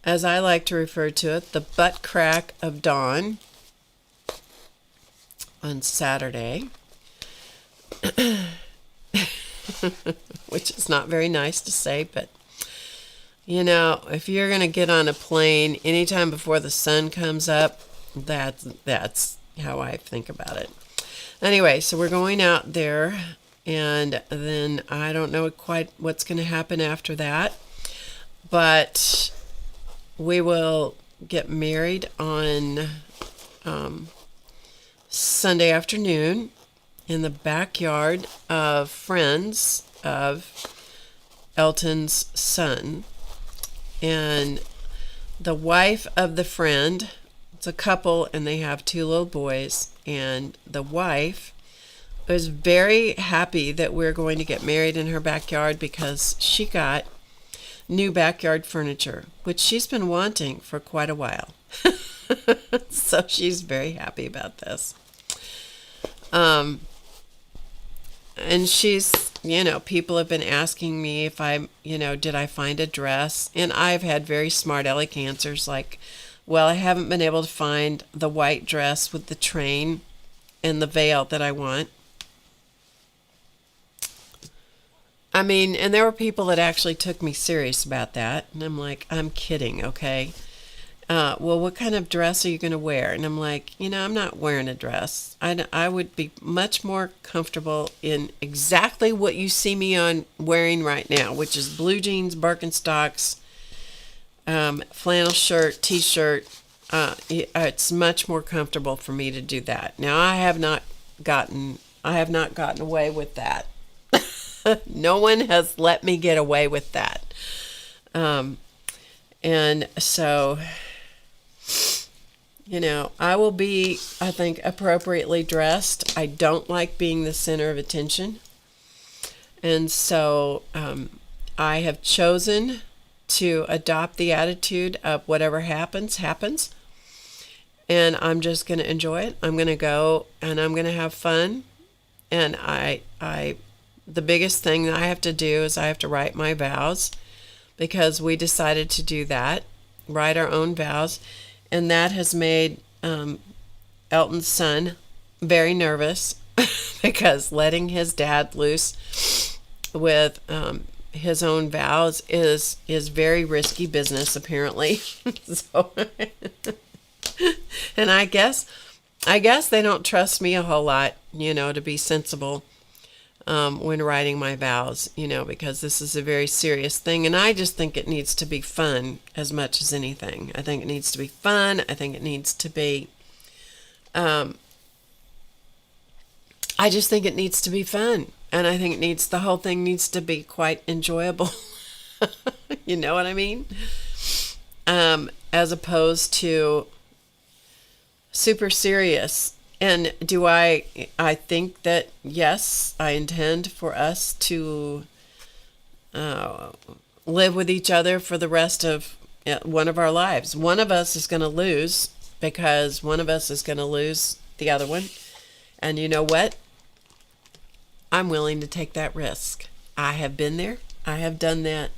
as I like to refer to it, the butt crack of dawn on Saturday, which is not very nice to say, but if you're going to get on a plane anytime before the sun comes up, that's how I think about it. Anyway, so we're going out there, and then I don't know quite what's going to happen after that, but we will get married on Sunday afternoon in the backyard of friends of Elton's son. And the wife of the friend, it's a couple, and they have 2 little boys, and the wife was very happy that we're going to get married in her backyard because she got new backyard furniture, which she's been wanting for quite a while. So she's very happy about this. And she's, people have been asking me if did I find a dress? And I've had very smart aleck answers like, well, I haven't been able to find the white dress with the train and the veil that I want. I mean, and there were people that actually took me serious about that. And I'm like, I'm kidding, okay? Well, what kind of dress are you going to wear? And I'm like, I'm not wearing a dress. I would be much more comfortable in exactly what you see me on wearing right now, which is blue jeans, Birkenstocks, flannel shirt, t-shirt. It's much more comfortable for me to do that. Now, I have not gotten away with that. No one has let me get away with that. And so, I will be, I think, appropriately dressed. I don't like being the center of attention. And so I have chosen to adopt the attitude of whatever happens, happens. And I'm just going to enjoy it. I'm going to go and I'm going to have fun. And the biggest thing that I have to do is I have to write my vows, because we decided to do that, write our own vows. And that has made Elton's son very nervous because letting his dad loose with his own vows is very risky business, apparently. So, and I guess they don't trust me a whole lot, to be sensible. when writing my vows, because this is a very serious thing. And I just think it needs to be fun as much as anything. I think it needs to be fun. I think it needs to be, I just think it needs to be fun. And I think the whole thing needs to be quite enjoyable. You know what I mean? As opposed to super serious. And I think that, yes, I intend for us to live with each other for the rest of one of our lives. One of us is going to lose because one of us is going to lose the other one. And you know what? I'm willing to take that risk. I have been there. I have done that.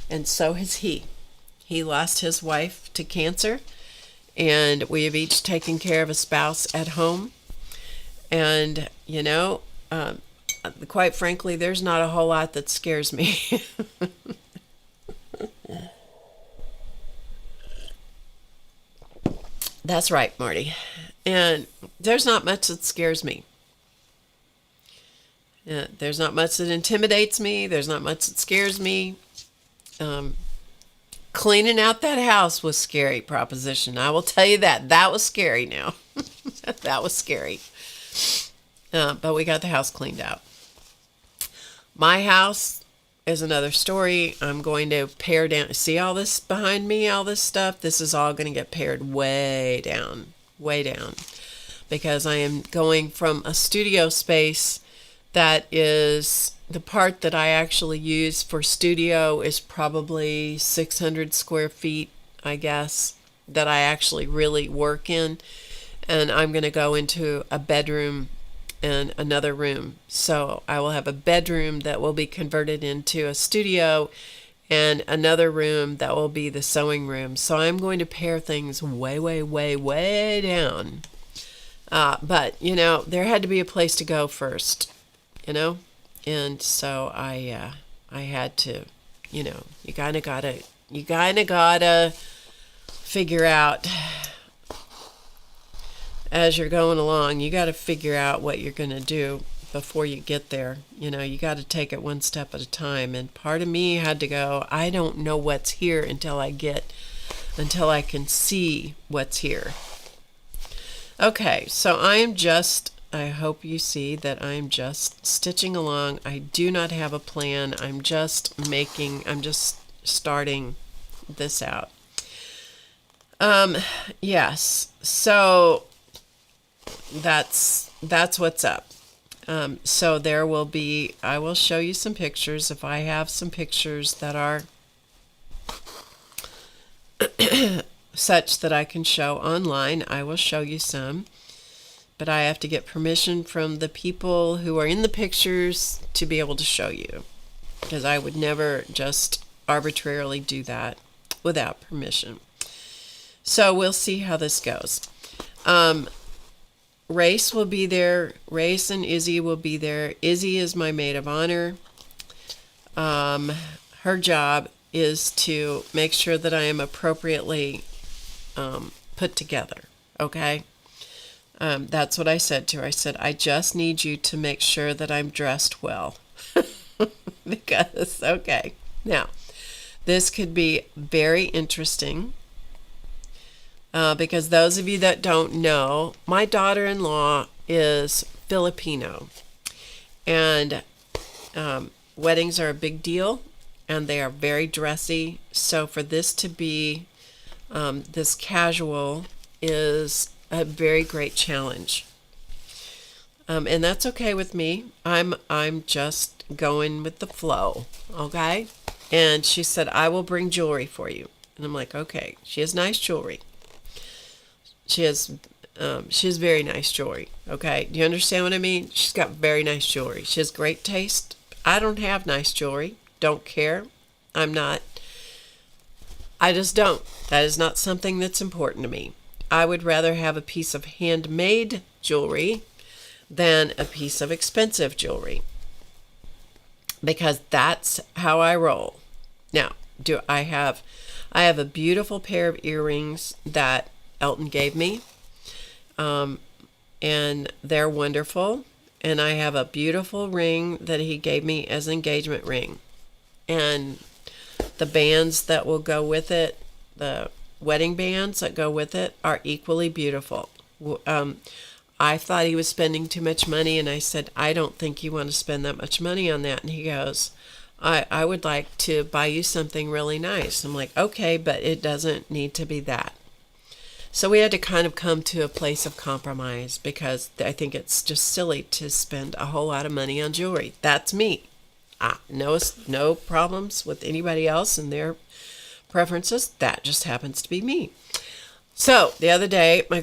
And so has he. He lost his wife to cancer. And we have each taken care of a spouse at home. And, quite frankly, there's not a whole lot that scares me. That's right, Marty. And there's not much that scares me. There's not much that intimidates me. There's not much that scares me. Cleaning out that house was scary proposition. I will tell you that. That was scary now. That was scary. But we got the house cleaned out. My house is another story. I'm going to pare down. See all this behind me, all this stuff? This is all going to get pared way down. Because I am going from a studio space that is, the part that I actually use for studio is probably 600 square feet, I guess, that I actually really work in. And I'm going to go into a bedroom and another room. So I will have a bedroom that will be converted into a studio and another room that will be the sewing room. So I'm going to pare things way down. But, there had to be a place to go first. And so I had to, you kind of gotta figure out as you're going along, you got to figure out what you're going to do before you get there. You got to take it one step at a time. And part of me had to go, I don't know what's here until I can see what's here. Okay, so I hope you see that I'm just stitching along. I do not have a plan. I'm just starting this out. Yes, so that's what's up. So I will show you some pictures. If I have some pictures that are such that I can show online, I will show you some. But I have to get permission from the people who are in the pictures to be able to show you. Because I would never just arbitrarily do that without permission. So we'll see how this goes. Race will be there. Race and Izzy will be there. Izzy is my maid of honor. Her job is to make sure that I am appropriately put together. Okay? That's what I said to her. I said, I just need you to make sure that I'm dressed well. Because, okay. Now, this could be very interesting. Because those of you that don't know, my daughter-in-law is Filipino. And weddings are a big deal. And they are very dressy. So for this to be this casual is a very great challenge. And that's okay with me. I'm just going with the flow, okay? And she said, I will bring jewelry for you. And I'm like, okay. She has nice jewelry. She has very nice jewelry, okay? Do you understand what I mean? She's got very nice jewelry. She has great taste. I don't have nice jewelry. Don't care. I just don't. That is not something that's important to me. I would rather have a piece of handmade jewelry than a piece of expensive jewelry. Because that's how I roll. Now, I have a beautiful pair of earrings that Elton gave me. And they're wonderful. and I have a beautiful ring that he gave me as an engagement ring. And the bands that will go with it, the wedding bands that go with it, are equally beautiful. I thought he was spending too much money, and I said, I don't think you want to spend that much money on that. And he goes, I would like to buy you something really nice. I'm like, okay, but it doesn't need to be that. So we had to kind of come to a place of compromise, because I think it's just silly to spend a whole lot of money on jewelry. That's me. No problems with anybody else and their preferences. That just happens to be me. So the other day, my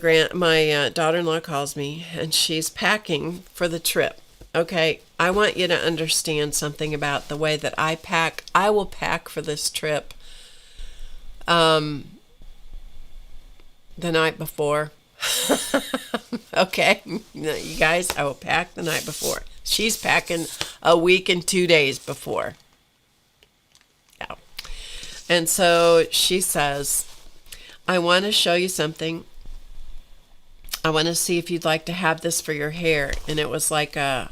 daughter-in-law calls me, and she's packing for the trip. Okay, I want you to understand something about the way that I pack. I will pack for this trip the night before. Okay, you guys, I will pack the night before. She's packing a week and 2 days before. Yeah. And so she says, I want to show you something. I want to see if you'd like to have this for your hair. And it was like a,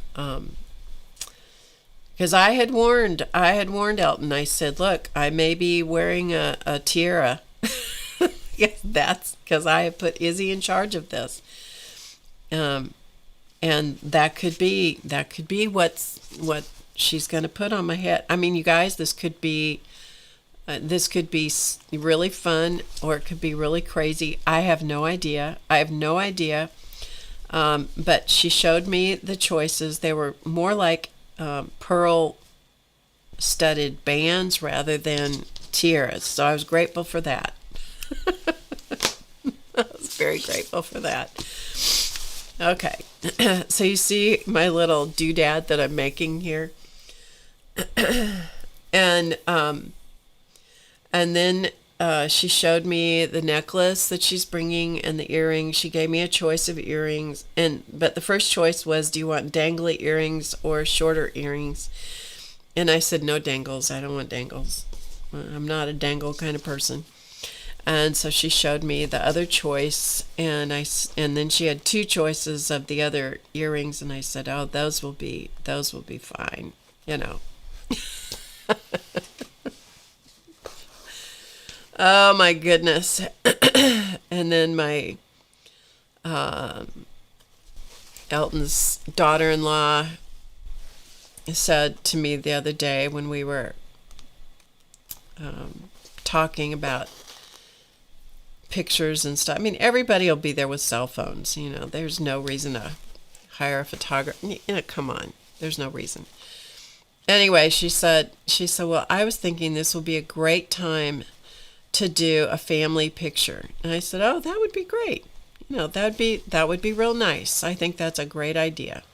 because I had warned Elton. I said, look, I may be wearing a tiara. Yes, that's because I have put Izzy in charge of this. And that could be what she's going to put on my head. I mean, you guys, this could be really fun, or it could be really crazy. I have no idea. But she showed me the choices. They were more like pearl studded bands rather than tiaras. So I was grateful for that. I was very grateful for that. Okay. So you see my little doodad that I'm making here. And then she showed me the necklace that she's bringing and the earrings. She gave me a choice of earrings, but the first choice was, do you want dangly earrings or shorter earrings? And I said, no dangles. I don't want dangles. I'm not a dangle kind of person. And so she showed me the other choice, and then she had two choices of the other earrings, and I said, oh, those will be fine, you know. Oh my goodness. And then my Elton's daughter-in-law said to me the other day when we were talking about pictures and stuff. I mean, everybody will be there with cell phones, you know. There's no reason to hire a photographer. You know, come on. There's no reason. Anyway, she said, well, I was thinking this would be a great time to do a family picture. And I said, oh, that would be great. You know, that would be real nice. I think that's a great idea.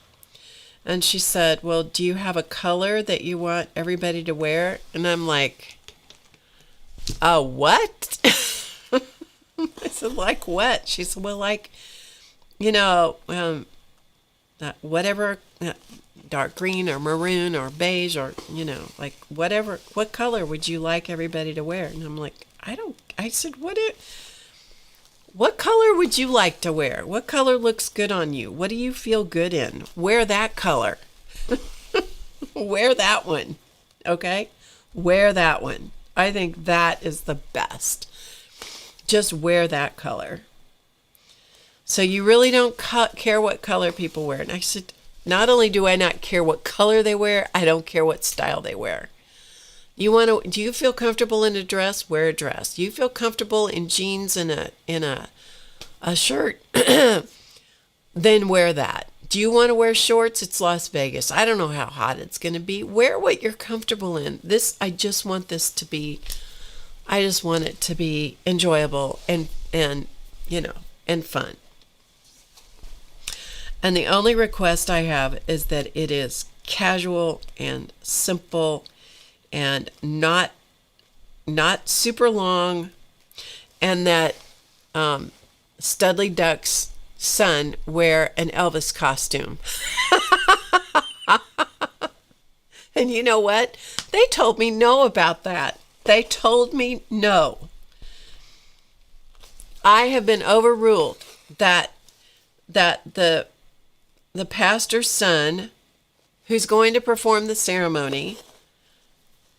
And she said, well, do you have a color that you want everybody to wear? And I'm like, what? I said, like what? She said, well, like, you know, whatever, dark green or maroon or beige, or, you know, like whatever, what color would you like everybody to wear? And I'm like, I said, what color would you like to wear? What color looks good on you? What do you feel good in? Wear that color. Wear that one. Okay? Wear that one. I think that is the best. Just wear that color. So you really don't care what color people wear. And I said, not only do I not care what color they wear, I don't care what style they wear. Do you feel comfortable in a dress? Wear a dress. You feel comfortable in jeans and a shirt? Then wear that. Do you want to wear shorts? It's Las Vegas. I don't know how hot it's going to be. Wear what you're comfortable in. I just want it to be enjoyable and you know, and fun. And the only request I have is that it is casual and simple and not super long, and that Studley Duck's son wear an Elvis costume. And you know what? They told me no about that. They told me no. I have been overruled that the the pastor's son, who's going to perform the ceremony,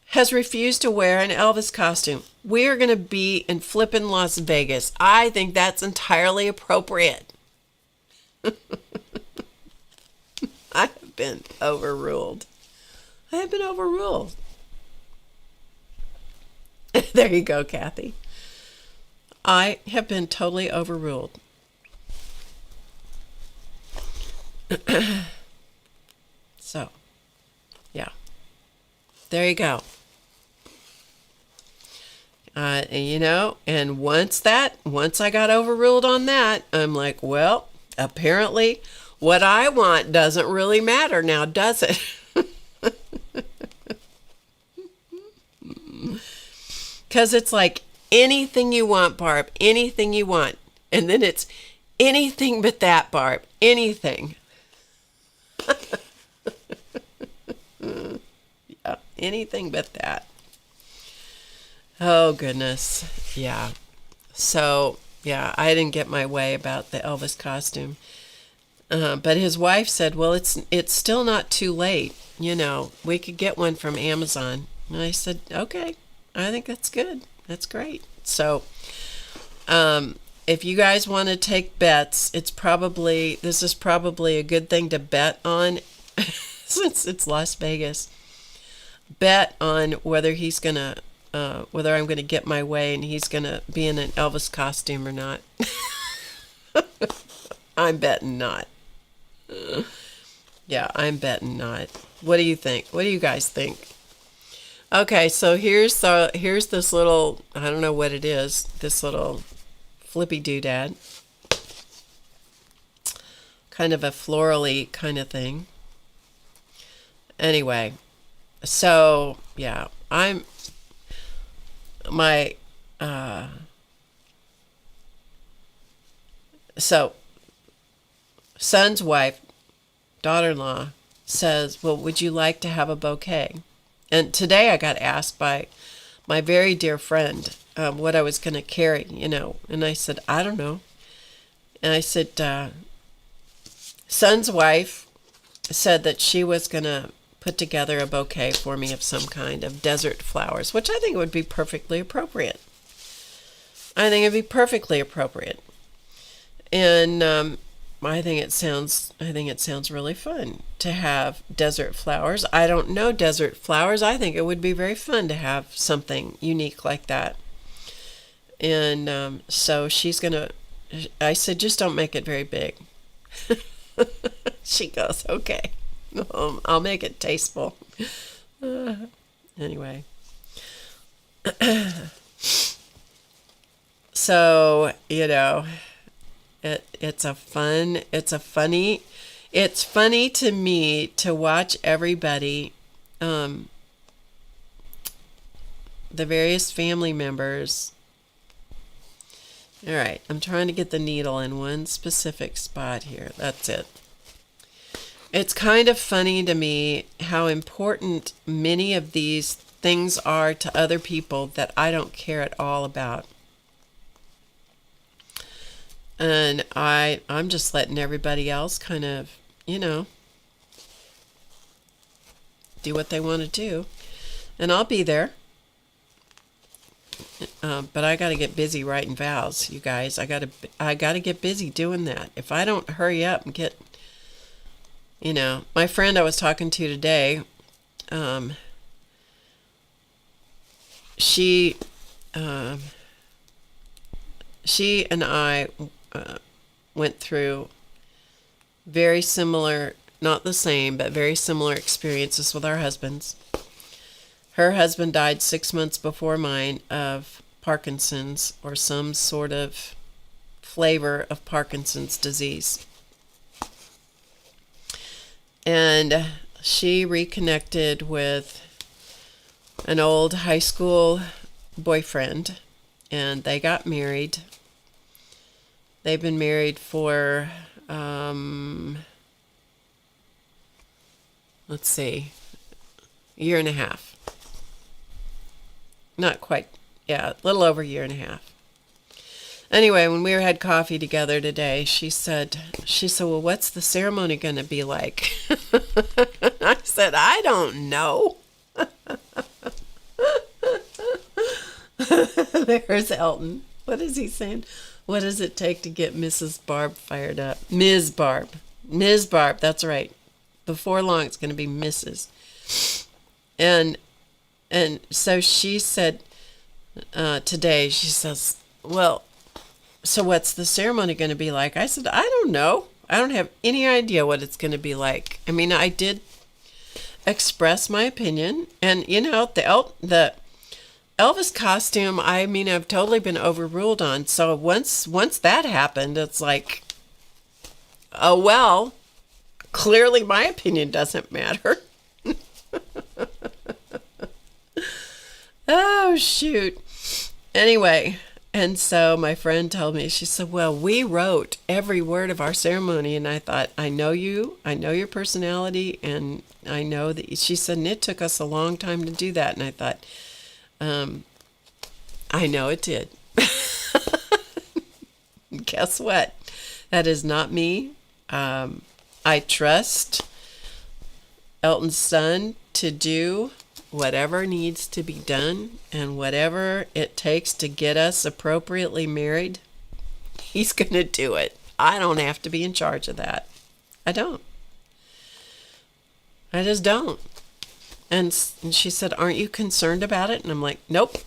has refused to wear an Elvis costume. We are going to be in flippin' Las Vegas. I think that's entirely appropriate. I have been overruled. I have been overruled. There you go, Kathy. I have been totally overruled. So, yeah. There you go. And once I got overruled on that, I'm like, well, apparently what I want doesn't really matter now, does it? Because it's like anything you want, Barb, anything you want. And then it's anything but that, Barb, anything. Yeah, anything but that. Oh, goodness. Yeah. So, yeah, I didn't get my way about the Elvis costume. But his wife said, well, it's still not too late. We could get one from Amazon. And I said, okay, I think that's good. That's great. So, if you guys want to take bets, this is probably a good thing to bet on since it's Las Vegas. Bet on whether whether I'm going to get my way and he's going to be in an Elvis costume or not. I'm betting not. Yeah, I'm betting not. What do you think? What do you guys think? Okay, so here's this little, I don't know what it is, this little flippy doodad. Kind of a florally kind of thing. Anyway, so yeah, so son's wife, daughter-in-law, says, well, would you like to have a bouquet? And today I got asked by my very dear friend what I was going to carry, and I said, I don't know. And I said, son's wife said that she was going to put together a bouquet for me of some kind of desert flowers, which I think would be perfectly appropriate. I think it'd be perfectly appropriate. And I think it sounds really fun to have desert flowers. I don't know desert flowers. I think it would be very fun to have something unique like that. And so I said, just don't make it very big. She goes, okay, I'll make it tasteful. Anyway. So, it's funny to me to watch everybody, the various family members. All right, I'm trying to get the needle in one specific spot here. That's it. It's kind of funny to me how important many of these things are to other people that I don't care at all about. And I'm just letting everybody else kind of, do what they want to do. And I'll be there. But I got to get busy writing vows, you guys. I got to get busy doing that. If I don't hurry up and get, my friend I was talking to today, she and I went through very similar, not the same, but very similar experiences with our husbands. Her husband died 6 months before mine of Parkinson's or some sort of flavor of Parkinson's disease. And she reconnected with an old high school boyfriend, and they got married. They've been married for, let's see, a year and a half. Not quite, yeah, a little over a year and a half. Anyway, when we had coffee together today, she said, well, what's the ceremony going to be like? I said, I don't know. There's Elton. What is he saying? What does it take to get Mrs. Barb fired up? Ms. Barb. Ms. Barb, that's right. Before long, it's going to be Mrs. And so she said today, she says, well, so what's the ceremony going to be like? I said, I don't know. I don't have any idea what it's going to be like. I mean, I did express my opinion. And, you know, the Elvis costume, I mean, I've totally been overruled on. So once that happened, it's like, oh, well, clearly my opinion doesn't matter. Oh, shoot. Anyway, and so my friend told me, she said, well, we wrote every word of our ceremony. And I thought, I know you, I know your personality, and I know that, she said, and it took us a long time to do that. And I thought, I know it did. Guess what? That is not me. I trust Elton's son to do whatever needs to be done, and whatever it takes to get us appropriately married, he's going to do it. I don't have to be in charge of that. I don't. I just don't. And she said, aren't you concerned about it? And I'm like, nope.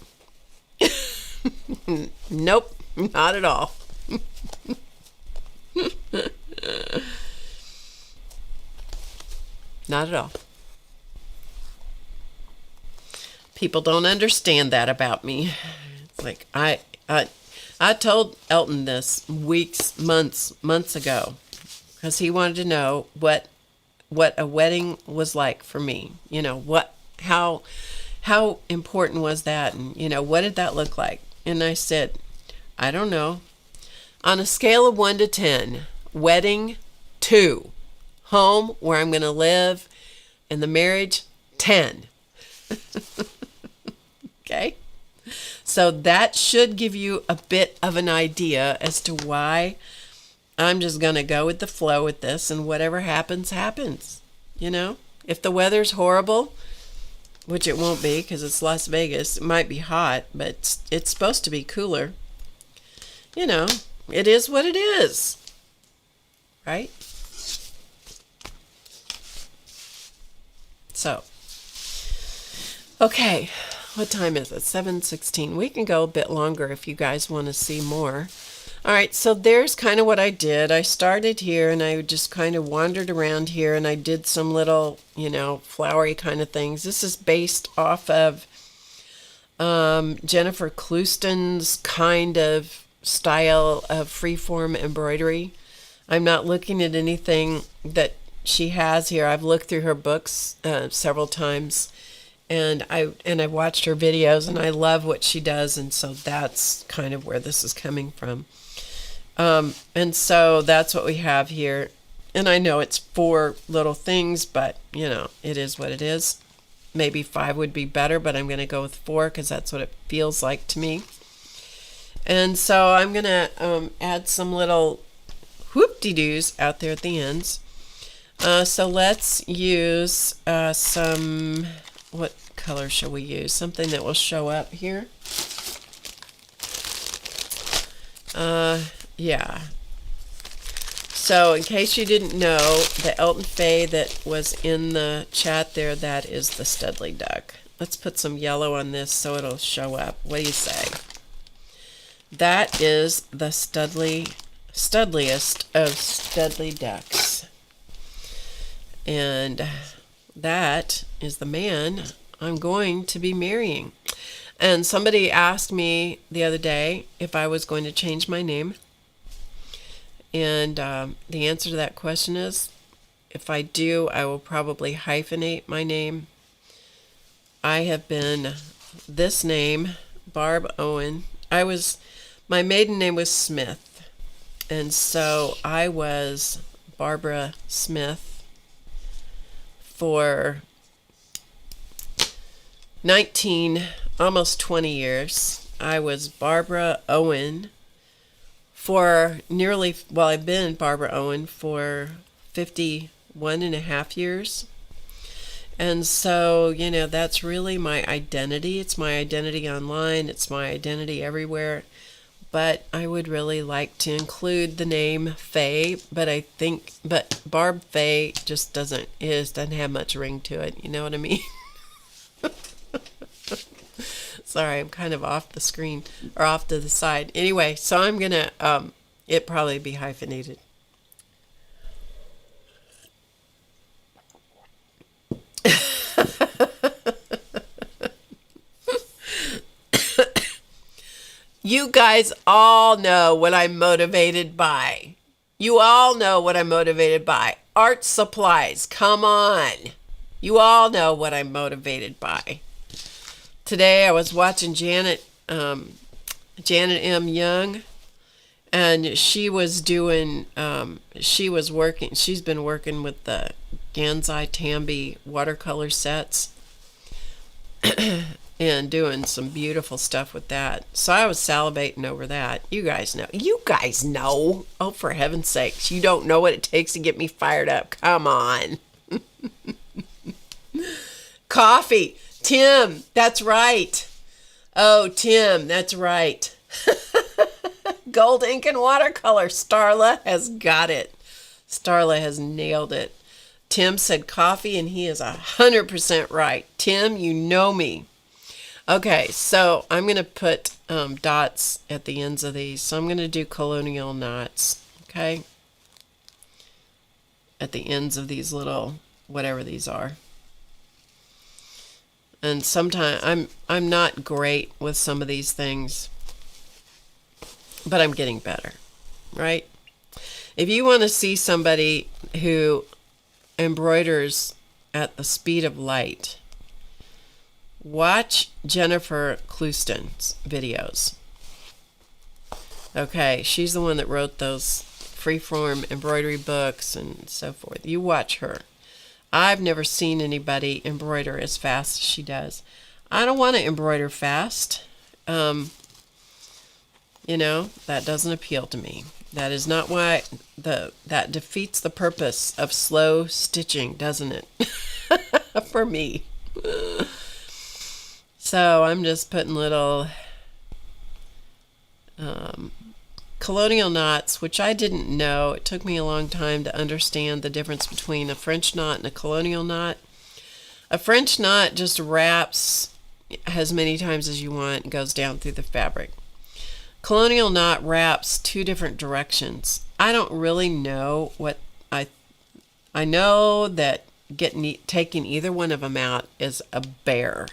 Nope, not at all. Not at all. People don't understand that about me. It's like I told Elton this months ago, because he wanted to know what a wedding was like for me. You know, how important was that, and you know, what did that look like? And I said, I don't know. On a scale of 1 to 10, wedding 2, home where I'm going to live, and the marriage 10. Okay? So that should give you a bit of an idea as to why I'm just going to go with the flow with this, and whatever happens, happens. You know? If the weather's horrible, which it won't be because it's Las Vegas, it might be hot, but it's supposed to be cooler. You know, it is what it is. Right? So, okay. What time is it? 7:16. We can go a bit longer if you guys want to see more. All right, so there's kind of what I did. I started here, and I just kind of wandered around here, and I did some little, you know, flowery kind of things. This is based off of Jennifer Clouston's kind of style of freeform embroidery. I'm not looking at anything that she has here. I've looked through her books several times. And I watched her videos, and I love what she does, and so that's kind of where this is coming from. And so that's what we have here. And I know it's 4 little things, but, you know, it is what it is. Maybe 5 would be better, but I'm going to go with 4 because that's what it feels like to me. And so I'm going to add some little whoop-de-doos out there at the ends. So let's use some... What color shall we use? Something that will show up here. Yeah. So in case you didn't know, the Elton Faye that was in the chat there, that is the Studley duck. Let's put some yellow on this so it'll show up. What do you say? That is the studliest of Studley ducks. And that is the man I'm going to be marrying. And somebody asked me the other day if I was going to change my name. And the answer to that question is, if I do, I will probably hyphenate my name. I have been this name, Barb Owen. My maiden name was Smith. And so I was Barbara Smith for 19, almost 20 years. I was Barbara Owen for nearly, well, I've been Barbara Owen for 51 and a half years. And so, you know, that's really my identity. It's my identity online. It's my identity everywhere. But I would really like to include the name Faye, but Barb Faye just doesn't have much ring to it. You know what I mean? Sorry, I'm kind of off the screen, or off to the side. Anyway, so I'm gonna, it probably be hyphenated. You guys all know what I'm motivated by. You all know what I'm motivated by. Art supplies, come on. You all know what I'm motivated by. Today I was watching Janet M. Young, and she was doing, she's been working with the Gansai Tambi watercolor sets and doing some beautiful stuff with that. So I was salivating over that. You guys know. You guys know. Oh, for heaven's sakes. You don't know what it takes to get me fired up. Come on. Coffee. Tim, that's right. Oh, Tim, that's right. Gold ink and watercolor. Starla has got it. Starla has nailed it. Tim said coffee, and he is 100% right. Tim, you know me. Okay, so I'm going to put dots at the ends of these. So I'm going to do colonial knots, okay? At the ends of these little, whatever these are. And sometimes I'm not great with some of these things, but I'm getting better, right? If you want to see somebody who embroiders at the speed of light, watch Jennifer Clouston's videos. Okay, she's the one that wrote those freeform embroidery books and so forth. You watch her. I've never seen anybody embroider as fast as she does. I don't want to embroider fast. You know, that doesn't appeal to me. That is not why that defeats the purpose of slow stitching, doesn't it? For me. So I'm just putting little colonial knots, which I didn't know. It took me a long time to understand the difference between a French knot and a colonial knot. A French knot just wraps as many times as you want and goes down through the fabric. Colonial knot wraps two different directions. I don't really know what I know that taking either one of them out is a bear.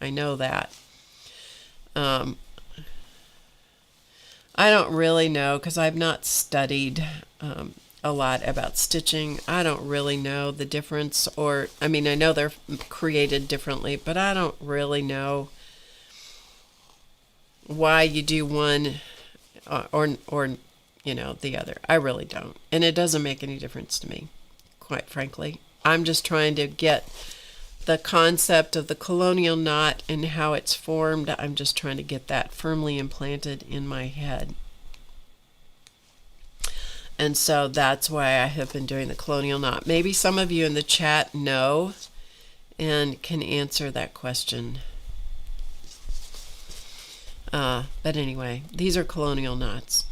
I know that. I don't really know because I've not studied a lot about stitching. I don't really know the difference, or I mean, I know they're created differently, but I don't really know why you do one or you know, the other. I really don't, and it doesn't make any difference to me, quite frankly. I'm just trying to get the concept of the colonial knot and how it's formed. I'm just trying to get that firmly implanted in my head. And so that's why I have been doing the colonial knot. Maybe some of you in the chat know and can answer that question. But anyway, these are colonial knots.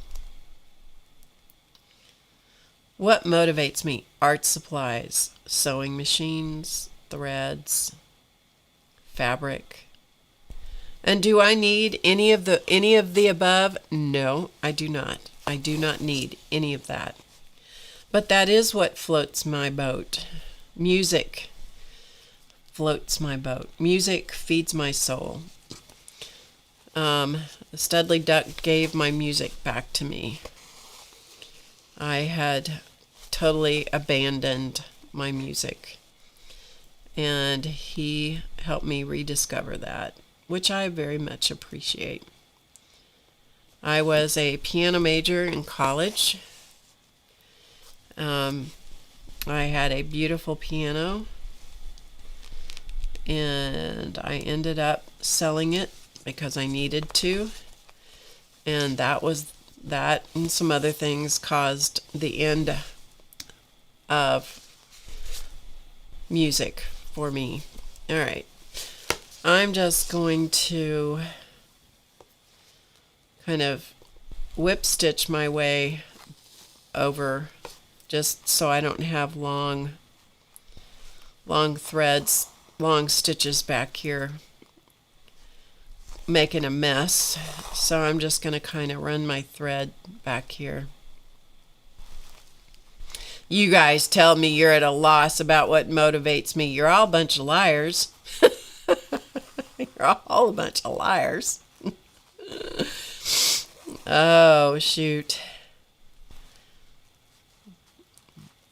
What motivates me? Art supplies, sewing machines, threads, fabric. And do I need any of the above? No, I do not. I do not need any of that. But that is what floats my boat. Music floats my boat. Music feeds my soul. Studley Duck gave my music back to me. I had totally abandoned my music, and he helped me rediscover that, which I very much appreciate. I was a piano major in college. I had a beautiful piano, and I ended up selling it because I needed to, and that was that and some other things caused the end of music for me. All right. I'm just going to kind of whip stitch my way over just so I don't have long threads, long stitches back here making a mess. So I'm just going to kind of run my thread back here. You guys tell me you're at a loss about what motivates me. You're all a bunch of liars. You're all a bunch of liars. Oh, shoot.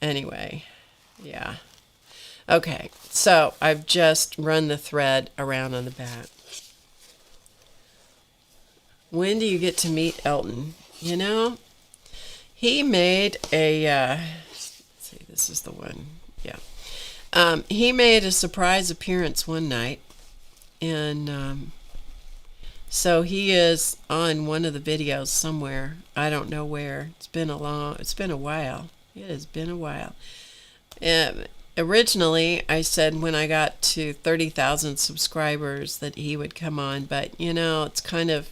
Anyway, yeah. Okay, so I've just run the thread around on the back. When do you get to meet Elton? You know, he made a, let's see, this is the one, yeah. He made a surprise appearance one night, and so he is on one of the videos somewhere. I don't know where. It's been a while. It has been a while. Originally, I said when I got to 30,000 subscribers that he would come on, but you know, it's kind of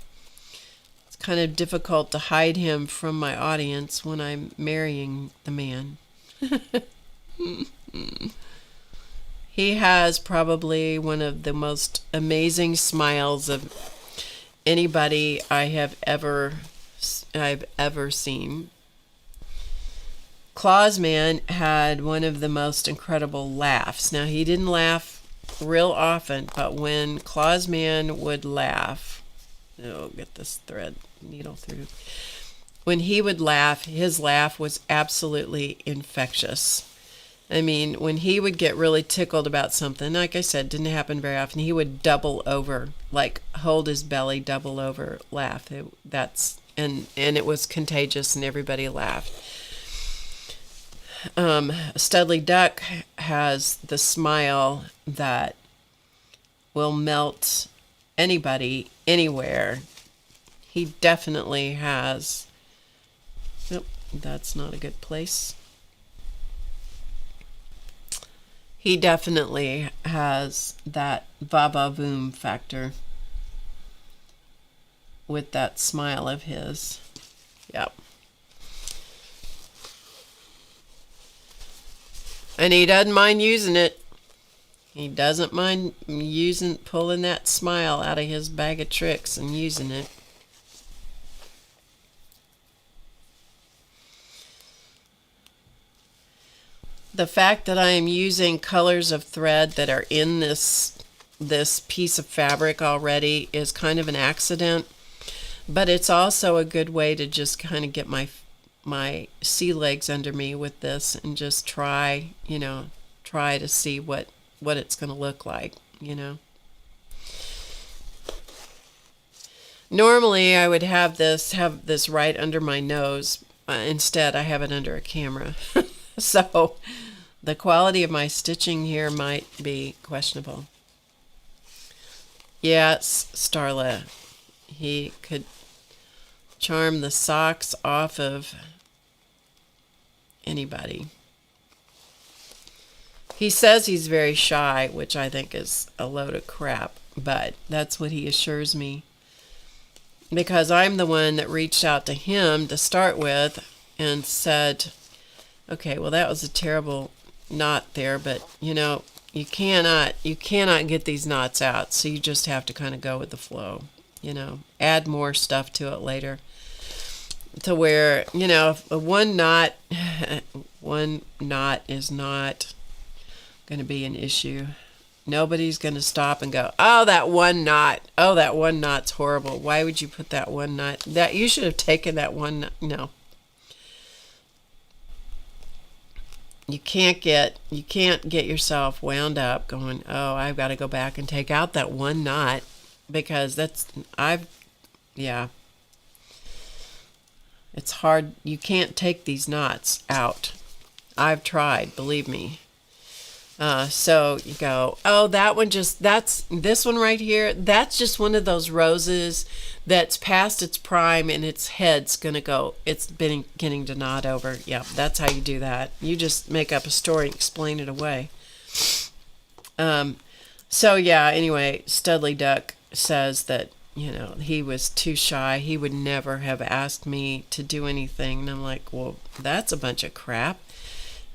difficult to hide him from my audience when I'm marrying the man. He has probably one of the most amazing smiles of anybody I've ever seen. Clausman had one of the most incredible laughs. Now, he didn't laugh real often, but when Clausman would laugh, get this thread needle through. When he would laugh, his laugh was absolutely infectious. I mean, when he would get really tickled about something, like I said, didn't happen very often, he would double over, like hold his belly, double over, laugh. And it was contagious, and everybody laughed. Studley Duck has the smile that will melt anybody, anywhere. He definitely has. Nope, that's not a good place. He definitely has that va-va-voom factor with that smile of his. Yep. And he doesn't mind using it. He doesn't mind pulling that smile out of his bag of tricks and using it. The fact that I am using colors of thread that are in this piece of fabric already is kind of an accident, but it's also a good way to just kind of get my sea legs under me with this and just try to see what it's going to look like, you know. Normally I would have this right under my nose. Instead I have it under a camera. So the quality of my stitching here might be questionable. Yes, Starla. He could charm the socks off of anybody. He says he's very shy, which I think is a load of crap, but that's what he assures me. Because I'm the one that reached out to him to start with and said, okay, well, that was a terrible knot there, but you know, you cannot get these knots out, so you just have to kind of go with the flow, you know, add more stuff to it later, to where, you know, if one knot is not going to be an issue. Nobody's going to stop and go, oh, that one knot's horrible. Why would you put that one knot? That you should have taken that one knot. No. You can't get yourself wound up going, oh, I've got to go back and take out that one knot, because it's hard. You can't take these knots out. I've tried, believe me. So you go, oh, that's this one right here. That's just one of those roses that's past its prime and its head's going to go. It's been beginning to nod over. Yeah, that's how you do that. You just make up a story and explain it away. So yeah, anyway, Studley Duck says that, he was too shy. He would never have asked me to do anything. And I'm like, well, that's a bunch of crap.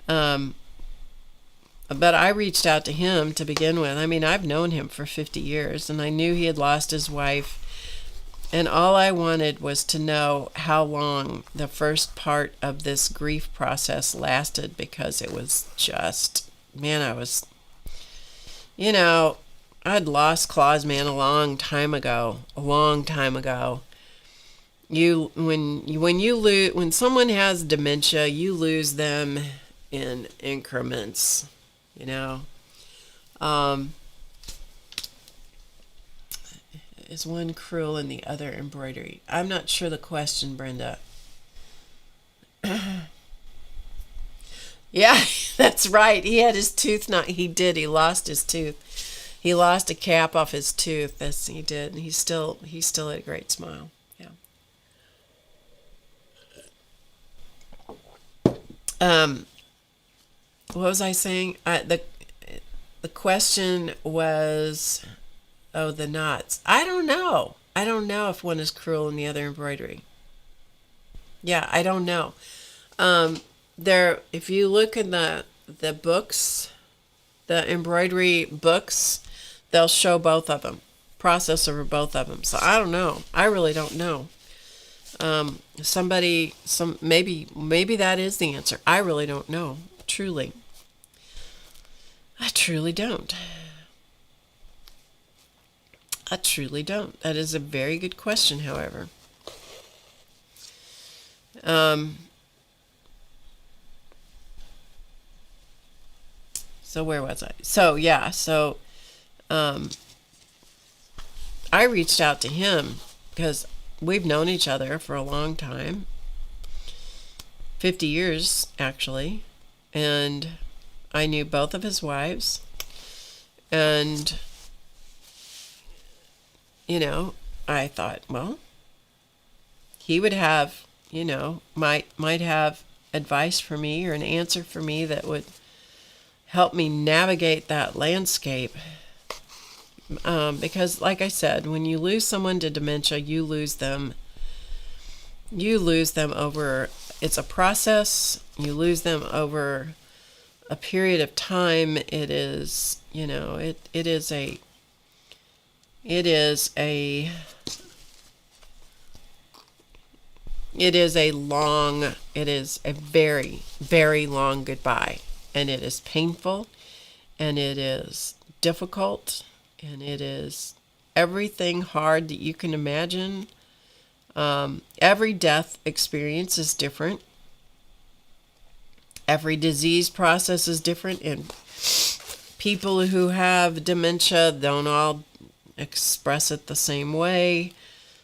But I reached out to him to begin with. I mean, I've known him for 50 years, and I knew he had lost his wife. And all I wanted was to know how long the first part of this grief process lasted, because it was just, man, I'd lost Claus Man a long time ago. When someone has dementia, you lose them in increments. Is one cruel and the other embroidery? I'm not sure the question, Brenda. Yeah, that's right. He had his tooth he lost his tooth. He lost a cap off his tooth. That's he did. And he still had a great smile. Yeah. What was I saying? The question was, the knots. I don't know. I don't know if one is cruel and the other embroidery. Yeah, I don't know. If you look in the books, the embroidery books, they'll show both of them, process over both of them. So I don't know. I really don't know. Maybe that is the answer. I really don't know. Truly. I truly don't. That is a very good question, however. So where was I? So yeah, I reached out to him because we've known each other for a long time, 50 years actually, and I knew both of his wives, and I thought, well, he would have, might have advice for me or an answer for me that would help me navigate that landscape. Because like I said, when you lose someone to dementia, you lose them over, it's a process. You lose them over a period of time. It is, it is a very, very long goodbye, and it is painful, and it is difficult, and it is everything hard that you can imagine. Every death experience is different. Every disease process is different, and people who have dementia don't all express it the same way.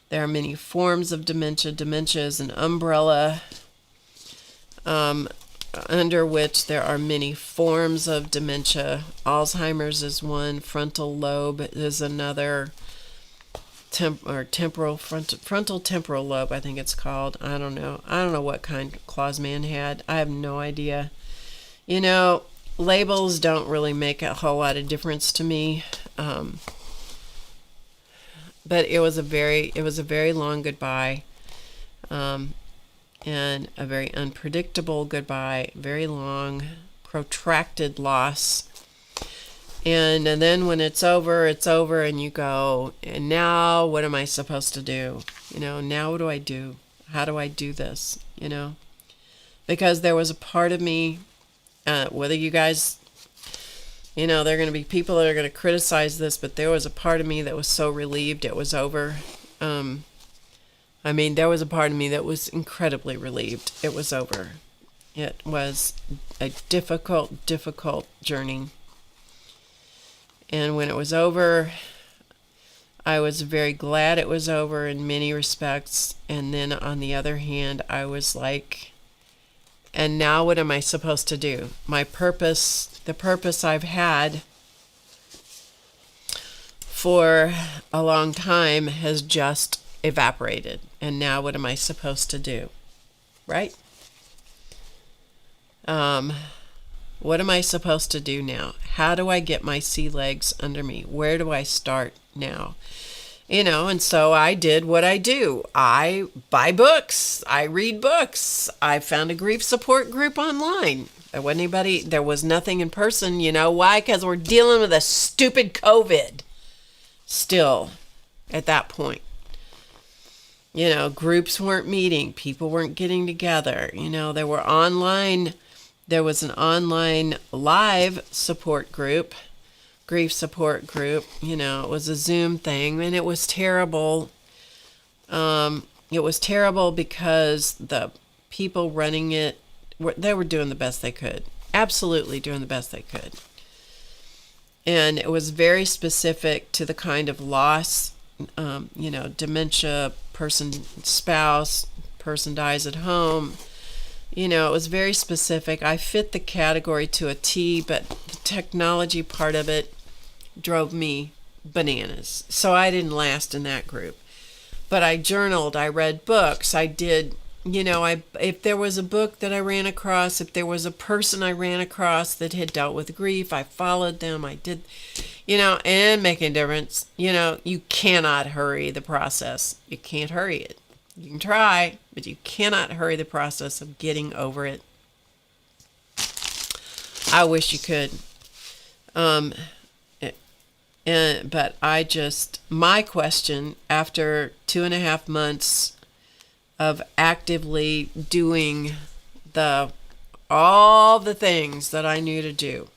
There are many forms of dementia. Dementia is an umbrella under which there are many forms of dementia. Alzheimer's is one. Frontal lobe is another. Frontal temporal lobe, I think it's called. I don't know what kind Claus Man had. I have no idea. Labels don't really make a whole lot of difference to me. But it was a very long goodbye, and a very unpredictable goodbye, very long, protracted loss. And then when it's over, and you go, and now what am I supposed to do? Now what do I do? How do I do this? Because there was a part of me, whether you guys, there are going to be people that are going to criticize this, but there was a part of me that was so relieved it was over. There was a part of me that was incredibly relieved it was over. It was a difficult, difficult journey. And when it was over, I was very glad it was over in many respects. And then on the other hand, I was like, and now what am I supposed to do? My purpose the purpose I've had for a long time has just evaporated. And now what am I supposed to do? Right? What am I supposed to do now? How do I get my sea legs under me? Where do I start now? And so I did what I do. I buy books. I read books. I found a grief support group online. There was nothing in person. Why? Because we're dealing with a stupid COVID still at that point. Groups weren't meeting. People weren't getting together. There was an online live support group, grief support group. It was a Zoom thing, and it was terrible. It was terrible because the people running it, they were doing the best they could. Absolutely doing the best they could. And it was very specific to the kind of loss, dementia, spouse, person dies at home. It was very specific. I fit the category to a T, but the technology part of it drove me bananas. So I didn't last in that group. But I journaled, I read books, I did, if there was a book that I ran across, if there was a person I ran across that had dealt with grief, I followed them, I did, and making a difference. You cannot hurry the process. You can't hurry it. You can try, but you cannot hurry the process of getting over it. I wish you could. But my question after 2.5 months of actively doing all the things that I knew to do,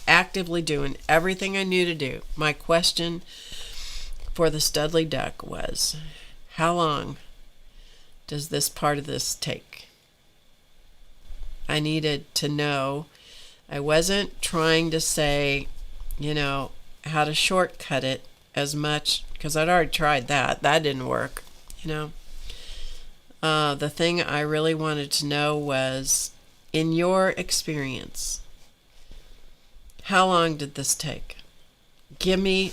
actively doing everything I knew to do, my question for the Studley Duck was, how long does this part of this take? I needed to know. I wasn't trying to say, how to shortcut it as much, because I'd already tried that. That didn't work, The thing I really wanted to know was, in your experience, how long did this take? Give me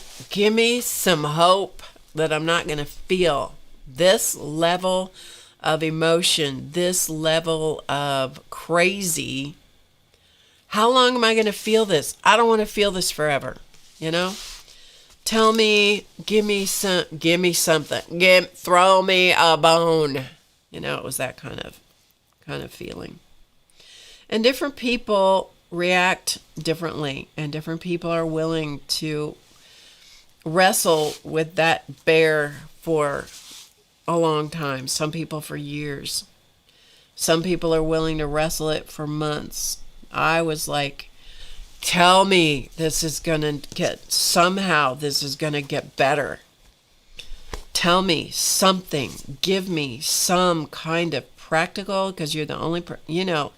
some hope that I'm not going to feel this level of emotion, this level of crazy. How long am I going to feel this? I don't want to feel this forever. Tell me, give me something. Throw me a bone. It was that kind of feeling. And different people react differently, and different people are willing to wrestle with that bear for a long time. Some people for years. Some people are willing to wrestle it for months. I was like, tell me this is going to get better. Tell me something. Give me some kind of practical, because you're the only, you know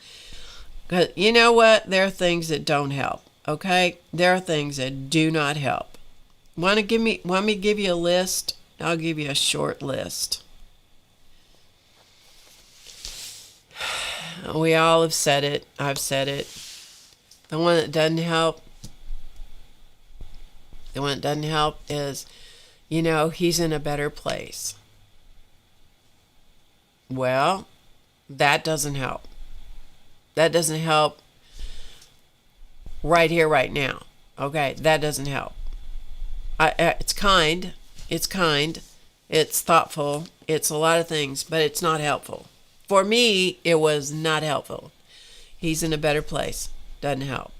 what? There are things that don't help. Okay? There are things that do not help. Want me to give you a list? I'll give you a short list. We all have said it. I've said it. The one that doesn't help is, he's in a better place. Well, that doesn't help. That doesn't help right here, right now. Okay, that doesn't help. It's kind. It's thoughtful. It's a lot of things, but it's not helpful. For me, it was not helpful. He's in a better place. Doesn't help.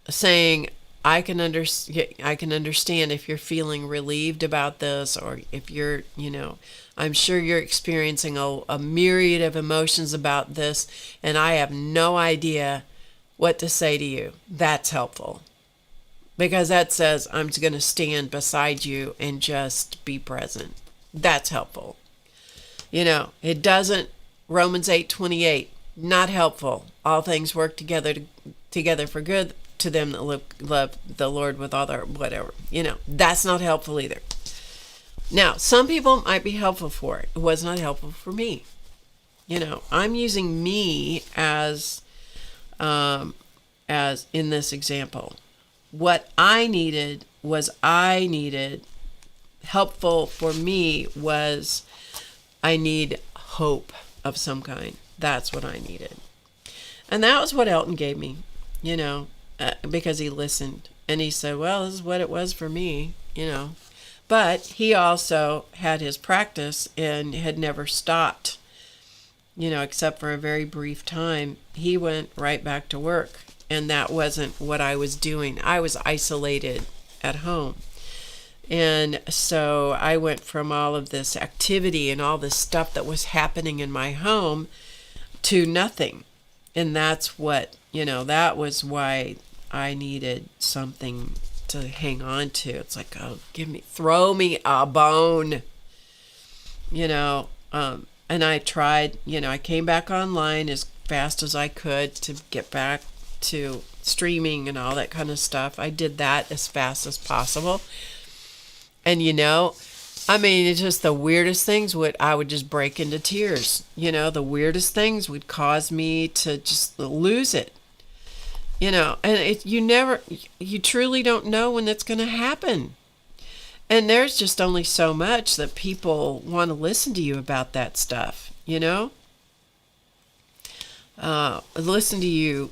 Saying, I can understand if you're feeling relieved about this, or if you're, I'm sure you're experiencing a myriad of emotions about this, and I have no idea what to say to you. That's helpful. Because that says I'm going to stand beside you and just be present. That's helpful. It doesn't, Romans 8:28, not helpful. All things work together for good to them that love the Lord with all their whatever. That's not helpful either. Now, some people might be helpful for it. It was not helpful for me. I'm using me as as in this example. What I needed helpful for me was I need hope of some kind. That's what I needed. And that was what Elton gave me, because he listened. And he said, well, this is what it was for me, But he also had his practice and had never stopped, except for a very brief time. He went right back to work. And that wasn't what I was doing. I was isolated at home. And so I went from all of this activity and all this stuff that was happening in my home to nothing. And that's what, that was why I needed something to hang on to. It's like, oh, throw me a bone, and I tried, I came back online as fast as I could to get back to streaming and all that kind of stuff. I did that as fast as possible. And it's just the weirdest things I would just break into tears. The weirdest things would cause me to just lose it. And you truly don't know when that's going to happen. And there's just only so much that people want to listen to you about that stuff, listen to you.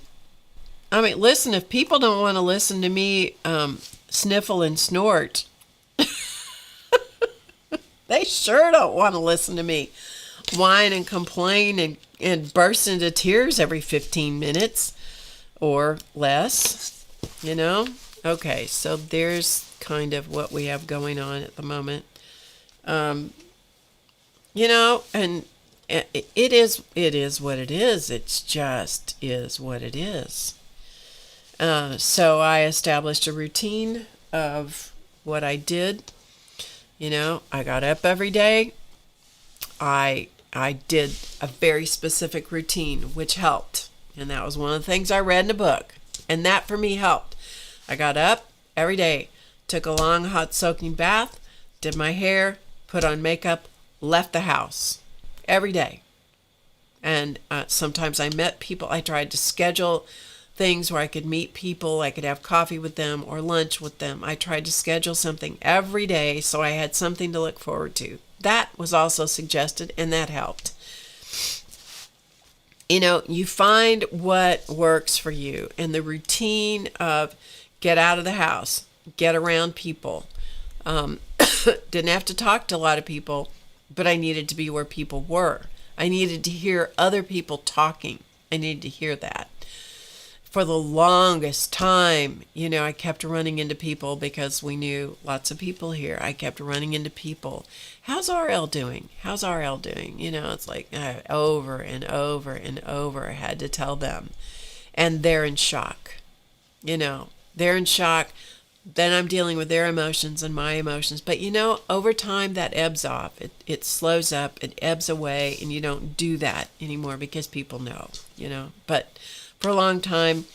Listen, if people don't want to listen to me sniffle and snort, they sure don't want to listen to me whine and complain and burst into tears every 15 minutes or less, Okay, so there's kind of what we have going on at the moment. And it is what it is. It's just is what it is. So I established a routine of what I did. I got up every day. I did a very specific routine, which helped. And that was one of the things I read in a book. And that for me helped. I got up every day, took a long hot soaking bath, did my hair, put on makeup, left the house every day. And sometimes I met people. I tried to schedule things where I could meet people, I could have coffee with them or lunch with them. I tried to schedule something every day so I had something to look forward to. That was also suggested, and that helped. You find what works for you, and the routine of get out of the house, get around people. Didn't have to talk to a lot of people, but I needed to be where people were. I needed to hear other people talking. I needed to hear that. For the longest time, I kept running into people because we knew lots of people here. I kept running into people. How's RL doing? How's RL doing? It's like over and over and over I had to tell them. And they're in shock. They're in shock. Then I'm dealing with their emotions and my emotions. But, over time that ebbs off. It slows up, it ebbs away, and you don't do that anymore because people know, But for a long time,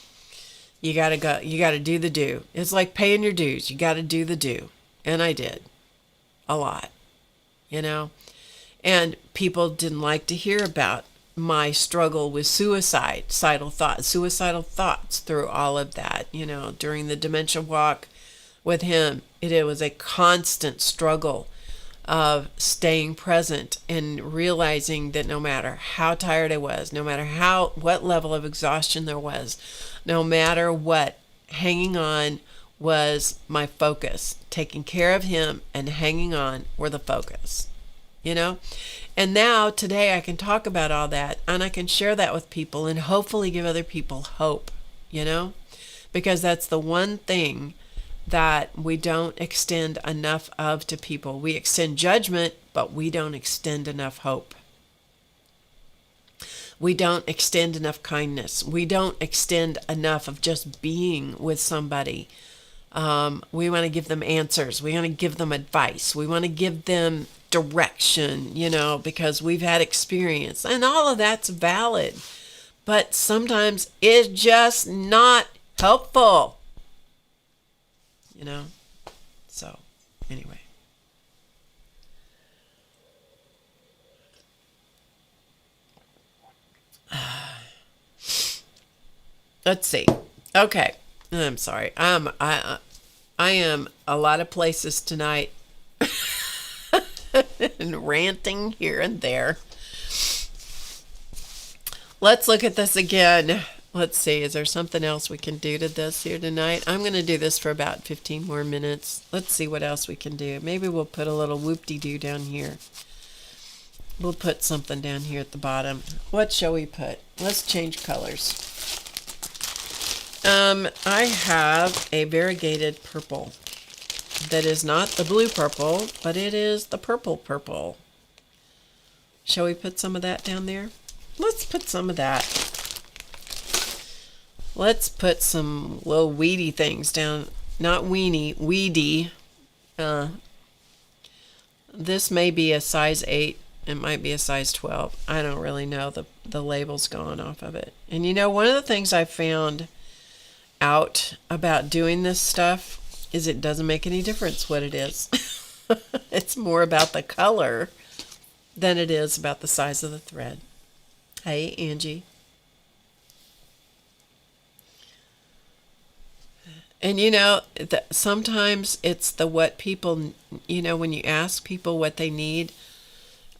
you got to do the do. It's like paying your dues. You got to do the do. And I did. A lot. And people didn't like to hear about my struggle with suicidal thoughts through all of that. During the dementia walk with him, it was a constant struggle of staying present and realizing that no matter how tired I was, no matter what level of exhaustion there was, no matter what, hanging on was my focus. Taking care of him and hanging on were the focus, And now, today, I can talk about all that, and I can share that with people and hopefully give other people hope, Because that's the one thing that we don't extend enough of to people. We extend judgment, but we don't extend enough hope. We don't extend enough kindness. We don't extend enough of just being with somebody. We want to give them answers. We want to give them advice. We want to give them direction, because we've had experience. And all of that's valid. But sometimes it's just not helpful. So anyway. Let's see. Okay. I'm sorry. I am a lot of places tonight and ranting here and there. Let's look at this again. Let's see. Is there something else we can do to this here tonight? I'm going to do this for about 15 more minutes. Let's see what else we can do. Maybe we'll put a little whoop-de-doo down here. We'll put something down here at the bottom. What shall we put? Let's change colors. I have a variegated purple that is not the blue purple, but it is the purple purple. Shall we put some of that down there? Let's put some of that. Let's put some little weedy things down. Not weenie, weedy. This may be a size 8. It might be a size 12. I don't really know. The label's gone off of it. And you know, one of the things I found out about doing this stuff is it doesn't make any difference what it is. It's more about the color than it is about the size of the thread. Hey, Angie. And you know, sometimes it's the what people, you know, when you ask people what they need,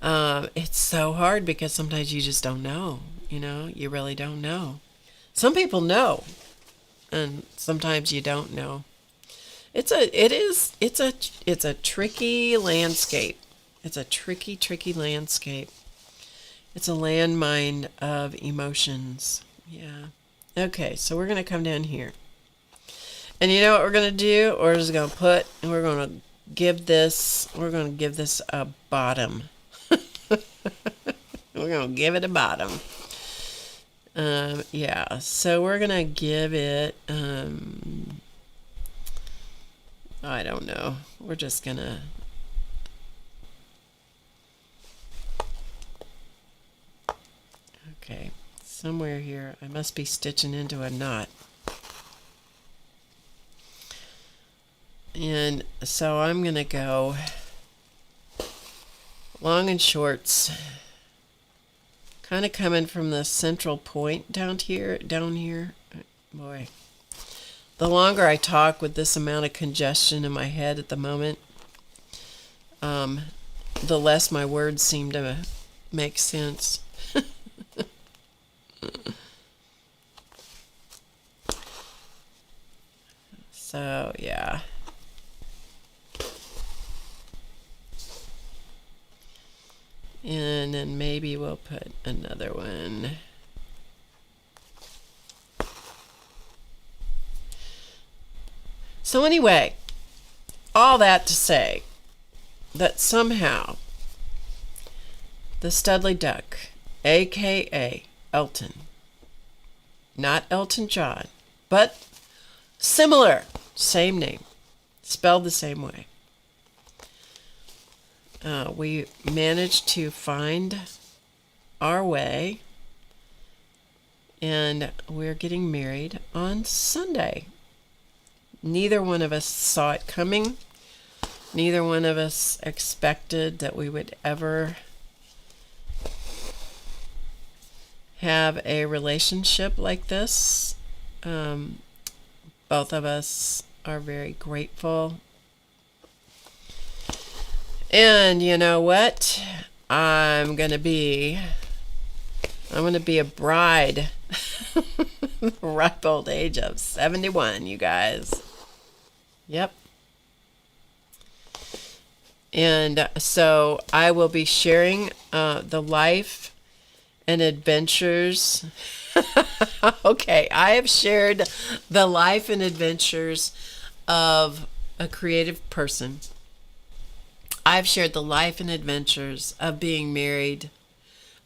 it's so hard because sometimes you just don't know, you know, you really don't know. Some people know, and sometimes you don't know. It's a tricky landscape. It's a tricky landscape. It's a landmine of emotions. Yeah. Okay, so we're going to come down here. And you know what we're going to do? We're just going to we're going to give this a bottom. We're going to give it a bottom. Yeah, so we're going to give it, I don't know. We're just going to, okay, somewhere here, I must be stitching into a knot. And so I'm going to go long and shorts, kind of coming from the central point down here. Boy, the longer I talk with this amount of congestion in my head at the moment, the less my words seem to make sense. So, yeah. And then maybe we'll put another one. So anyway, all that to say that somehow the Studley Duck, aka Elton, not Elton John, but similar, same name, spelled the same way. We managed to find our way, and we're getting married on Sunday. Neither one of us saw it coming. Neither one of us expected that we would ever have a relationship like this. Both of us are very grateful. And you know what? I'm gonna be a bride. Ripe old age of 71, you guys. Yep. And so I will be sharing the life and adventures. Okay, I have shared the life and adventures of a creative person. I've shared the life and adventures of being married.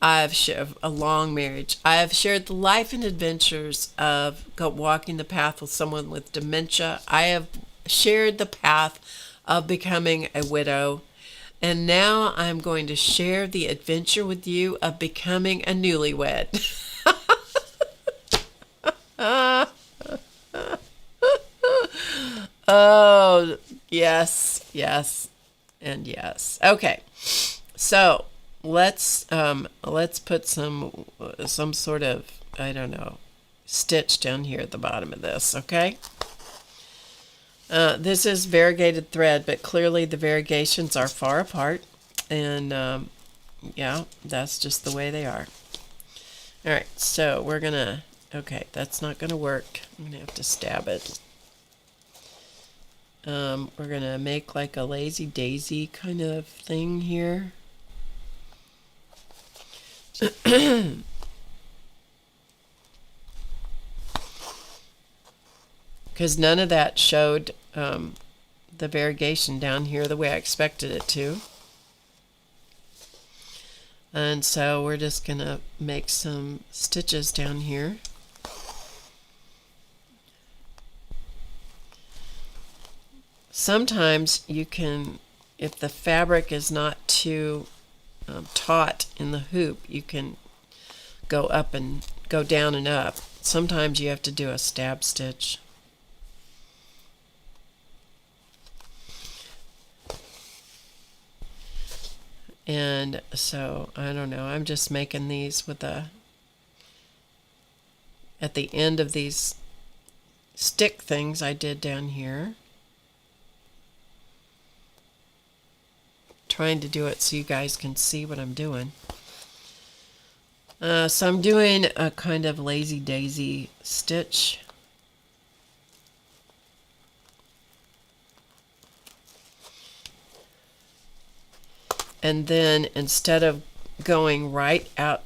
I've shared a long marriage. I have shared the life and adventures of walking the path with someone with dementia. I have shared the path of becoming a widow. And now I'm going to share the adventure with you of becoming a newlywed. Oh, yes, yes, and yes. Okay, so let's put some sort of, I don't know, stitch down here at the bottom of this, okay? This is variegated thread, but clearly the variegations are far apart, and yeah, that's just the way they are. Alright, so we're gonna, okay, that's not gonna work. I'm gonna have to stab it. We're gonna make like a lazy daisy kind of thing here. Because none of that showed the variegation down here the way I expected it to. And so we're just going to make some stitches down here. Sometimes you can, if the fabric is not too taut in the hoop, you can go up and go down and up. Sometimes you have to do a stab stitch. And so, I don't know, I'm just making these with at the end of these stick things I did down here. Trying to do it so you guys can see what I'm doing. So I'm doing a kind of lazy daisy stitch. And then instead of going right out,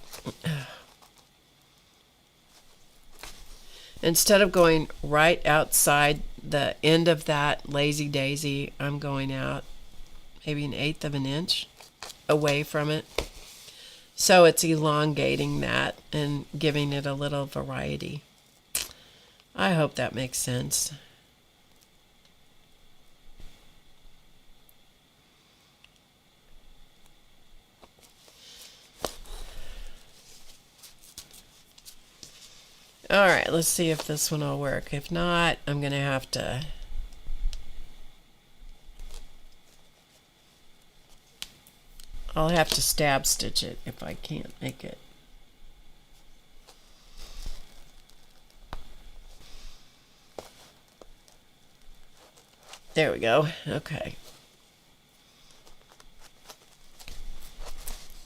outside the end of that lazy daisy, I'm going out maybe 1/8 of an inch away from it. So it's elongating that and giving it a little variety. I hope that makes sense. Alright, let's see if this one will work. If not, I'm going to have to I'll have to stab stitch it if I can't make it. There we go. Okay.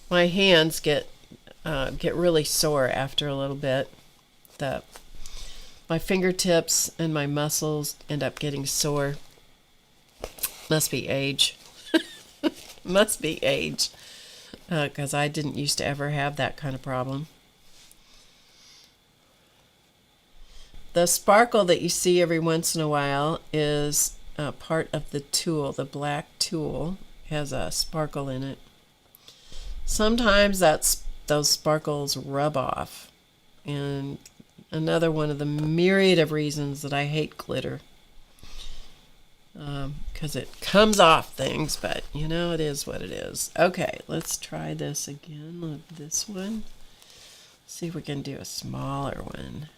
My hands get really sore after a little bit. My fingertips and my muscles end up getting sore. Must be age. Must be age. Because I didn't used to ever have that kind of problem. The sparkle that you see every once in a while is part of the tool. The black tool has a sparkle in it. Sometimes those sparkles rub off. And another one of the myriad of reasons that I hate glitter. Because it comes off things, but you know, it is what it is. Okay, let's try this again with this one. See if we can do a smaller one.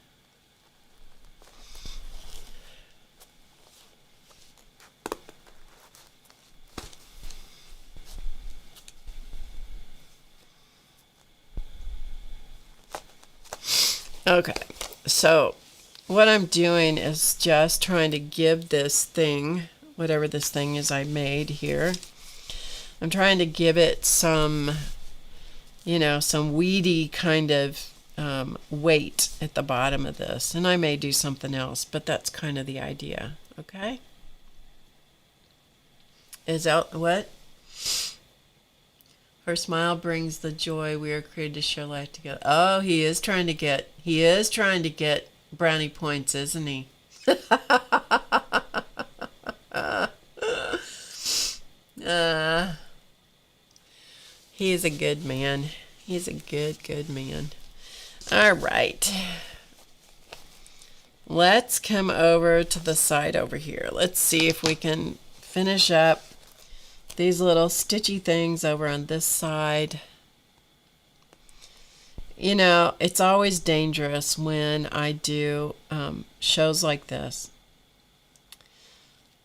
Okay, so what I'm doing is just trying to give this thing, whatever this thing is I made here, I'm trying to give it some, some weedy kind of weight at the bottom of this. And I may do something else, but that's kind of the idea. Okay? Is that what? Her smile brings the joy. We are created to share life together. Oh, he is trying to get brownie points, isn't he? He is a good man. He's a good man. All right. Let's come over to the side over here. Let's see if we can finish up these little stitchy things over on this side. You know, it's always dangerous when I do shows like this.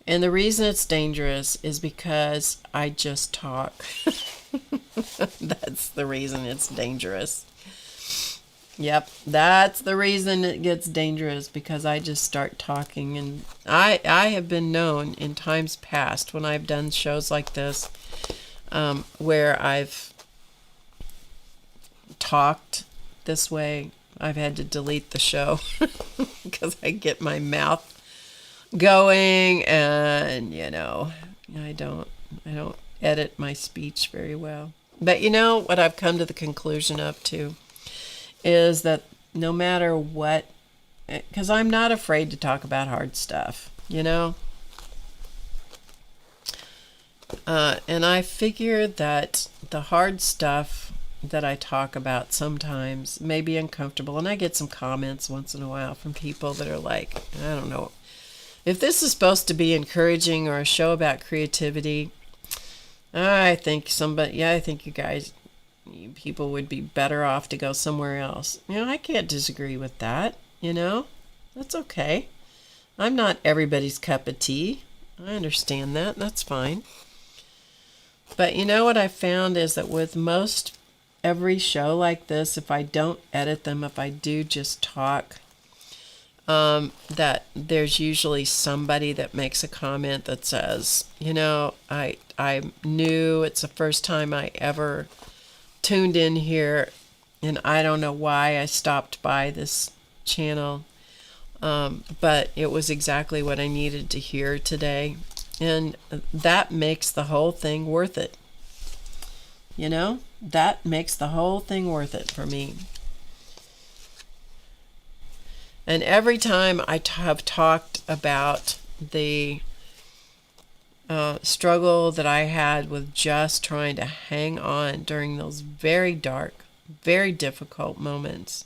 And the reason it's dangerous is because I just talk. That's the reason it's dangerous. Yep, that's the reason it gets dangerous, because I just start talking. And I have been known in times past when I've done shows like this, where I've talked this way, I've had to delete the show because I get my mouth going, and I don't edit my speech very well. But what I've come to the conclusion of too is that no matter what, because I'm not afraid to talk about hard stuff, and I figure that the hard stuff that I talk about sometimes may be uncomfortable, and I get some comments once in a while from people that are like, I don't know, if this is supposed to be encouraging or a show about creativity, I think people would be better off to go somewhere else. I can't disagree with that. That's okay. I'm not everybody's cup of tea. I understand that. That's fine. But what I found is that with most every show like this, if I don't edit them, if I do just talk, that there's usually somebody that makes a comment that says, I'm new. It's the first time I ever tuned in here, and I don't know why I stopped by this channel, but it was exactly what I needed to hear today, and that makes the whole thing worth it. That makes the whole thing worth it for me. And every time I have talked about the struggle that I had with just trying to hang on during those very dark, very difficult moments,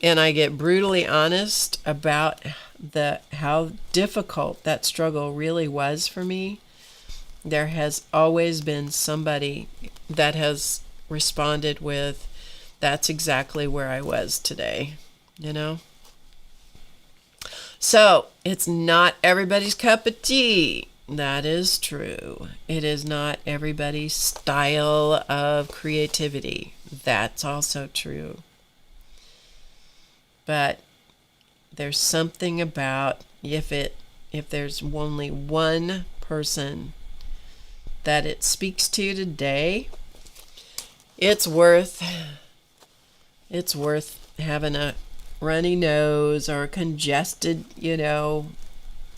and I get brutally honest about how difficult that struggle really was for me, there has always been somebody that has responded with, that's exactly where I was today, So it's not everybody's cup of tea. That is true. It is not everybody's style of creativity. That's also true. But there's something about if there's only one person that it speaks to today, it's worth having a runny nose or a congested,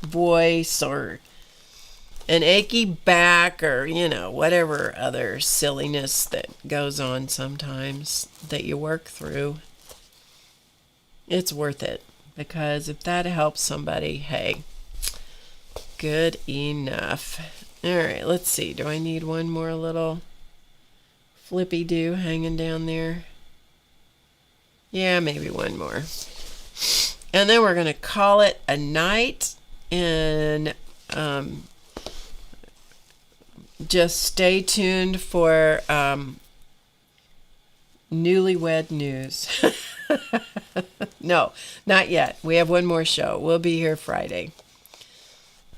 voice, or an achy back, or whatever other silliness that goes on sometimes that you work through. It's worth it, because if that helps somebody, hey, good enough. All right, let's see. Do I need one more little flippy-do hanging down there? Yeah, maybe one more. And then we're going to call it a night, and just stay tuned for newlywed news. No, not yet. We have one more show. We'll be here Friday.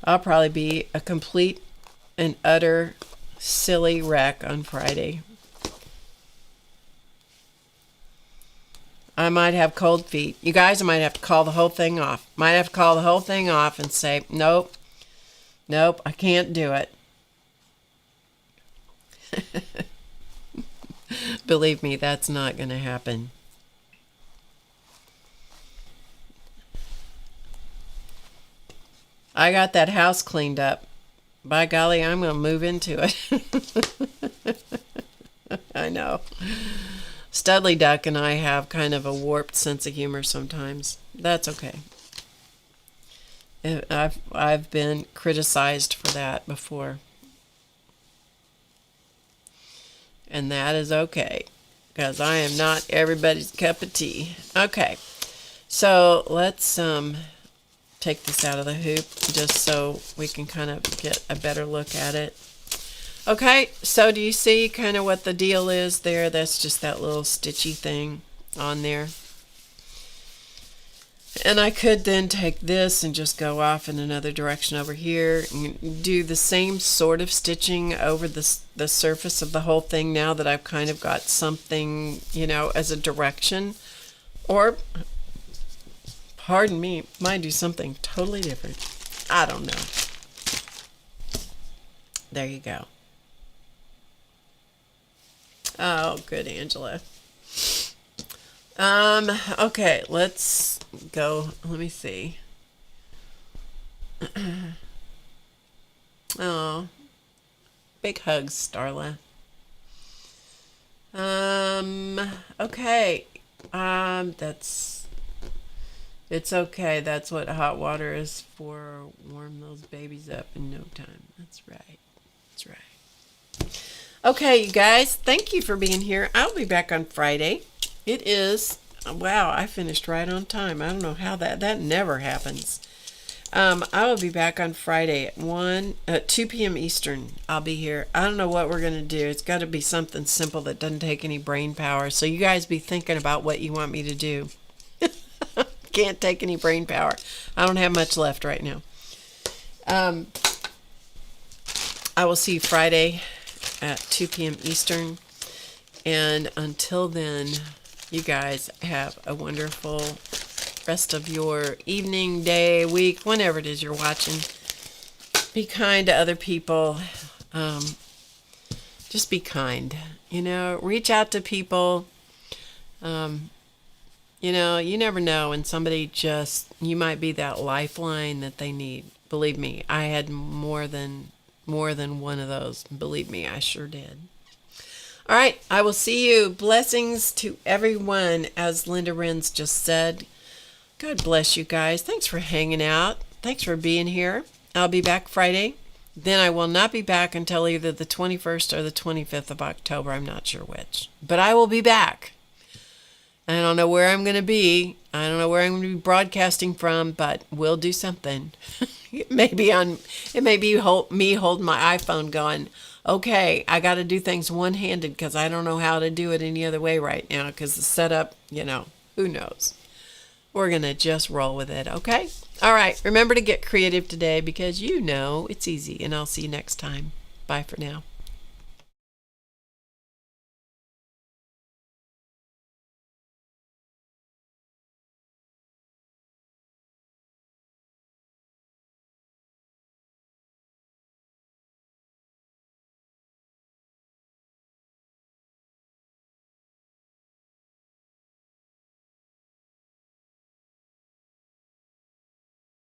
I'll probably be a complete and utter silly wreck on Friday. I might have cold feet. You guys, I might have to call the whole thing off. Might have to call the whole thing off and say, nope, I can't do it. Believe me, that's not going to happen. I got that house cleaned up. By golly, I'm going to move into it. I know. Studley Duck and I have kind of a warped sense of humor sometimes. That's okay. I've been criticized for that before. And that is okay, because I am not everybody's cup of tea. Okay, so let's take this out of the hoop just so we can kind of get a better look at it. Okay, so do you see kind of what the deal is there? That's just that little stitchy thing on there. And I could then take this and just go off in another direction over here and do the same sort of stitching over the surface of the whole thing now that I've kind of got something, as a direction. Or, pardon me, might do something totally different. I don't know. There you go. Oh, good, Angela. Okay, let's go. Let me see. Oh, big hugs, Starla. Okay. It's okay. That's what hot water is for. Warm those babies up in no time. That's right. That's right. Okay, you guys, thank you for being here. I'll be back on Friday. It is, wow, I finished right on time. I don't know how that never happens. I will be back on Friday at 2 p.m. Eastern. I'll be here. I don't know what we're going to do. It's got to be something simple that doesn't take any brain power. So you guys be thinking about what you want me to do. Can't take any brain power. I don't have much left right now. I will see you Friday at 2 p.m. Eastern. And until then, you guys have a wonderful rest of your evening, day, week, whenever it is you're watching. Be kind to other people. Just be kind. Reach out to people. You never know when somebody you might be that lifeline that they need. Believe me, I had more than one of those. Believe me, I sure did. All right, I will see you. Blessings to everyone, as Linda Renz just said. God bless you guys. Thanks for hanging out. Thanks for being here. I'll be back Friday. Then I will not be back until either the 21st or the 25th of October. I'm not sure which. But I will be back. I don't know where I'm going to be. I don't know where I'm going to be broadcasting from, but we'll do something. It may be me holding my iPhone going, okay, I got to do things one-handed because I don't know how to do it any other way right now because the setup, who knows. We're going to just roll with it, okay? All right, remember to get creative today because it's easy, and I'll see you next time. Bye for now.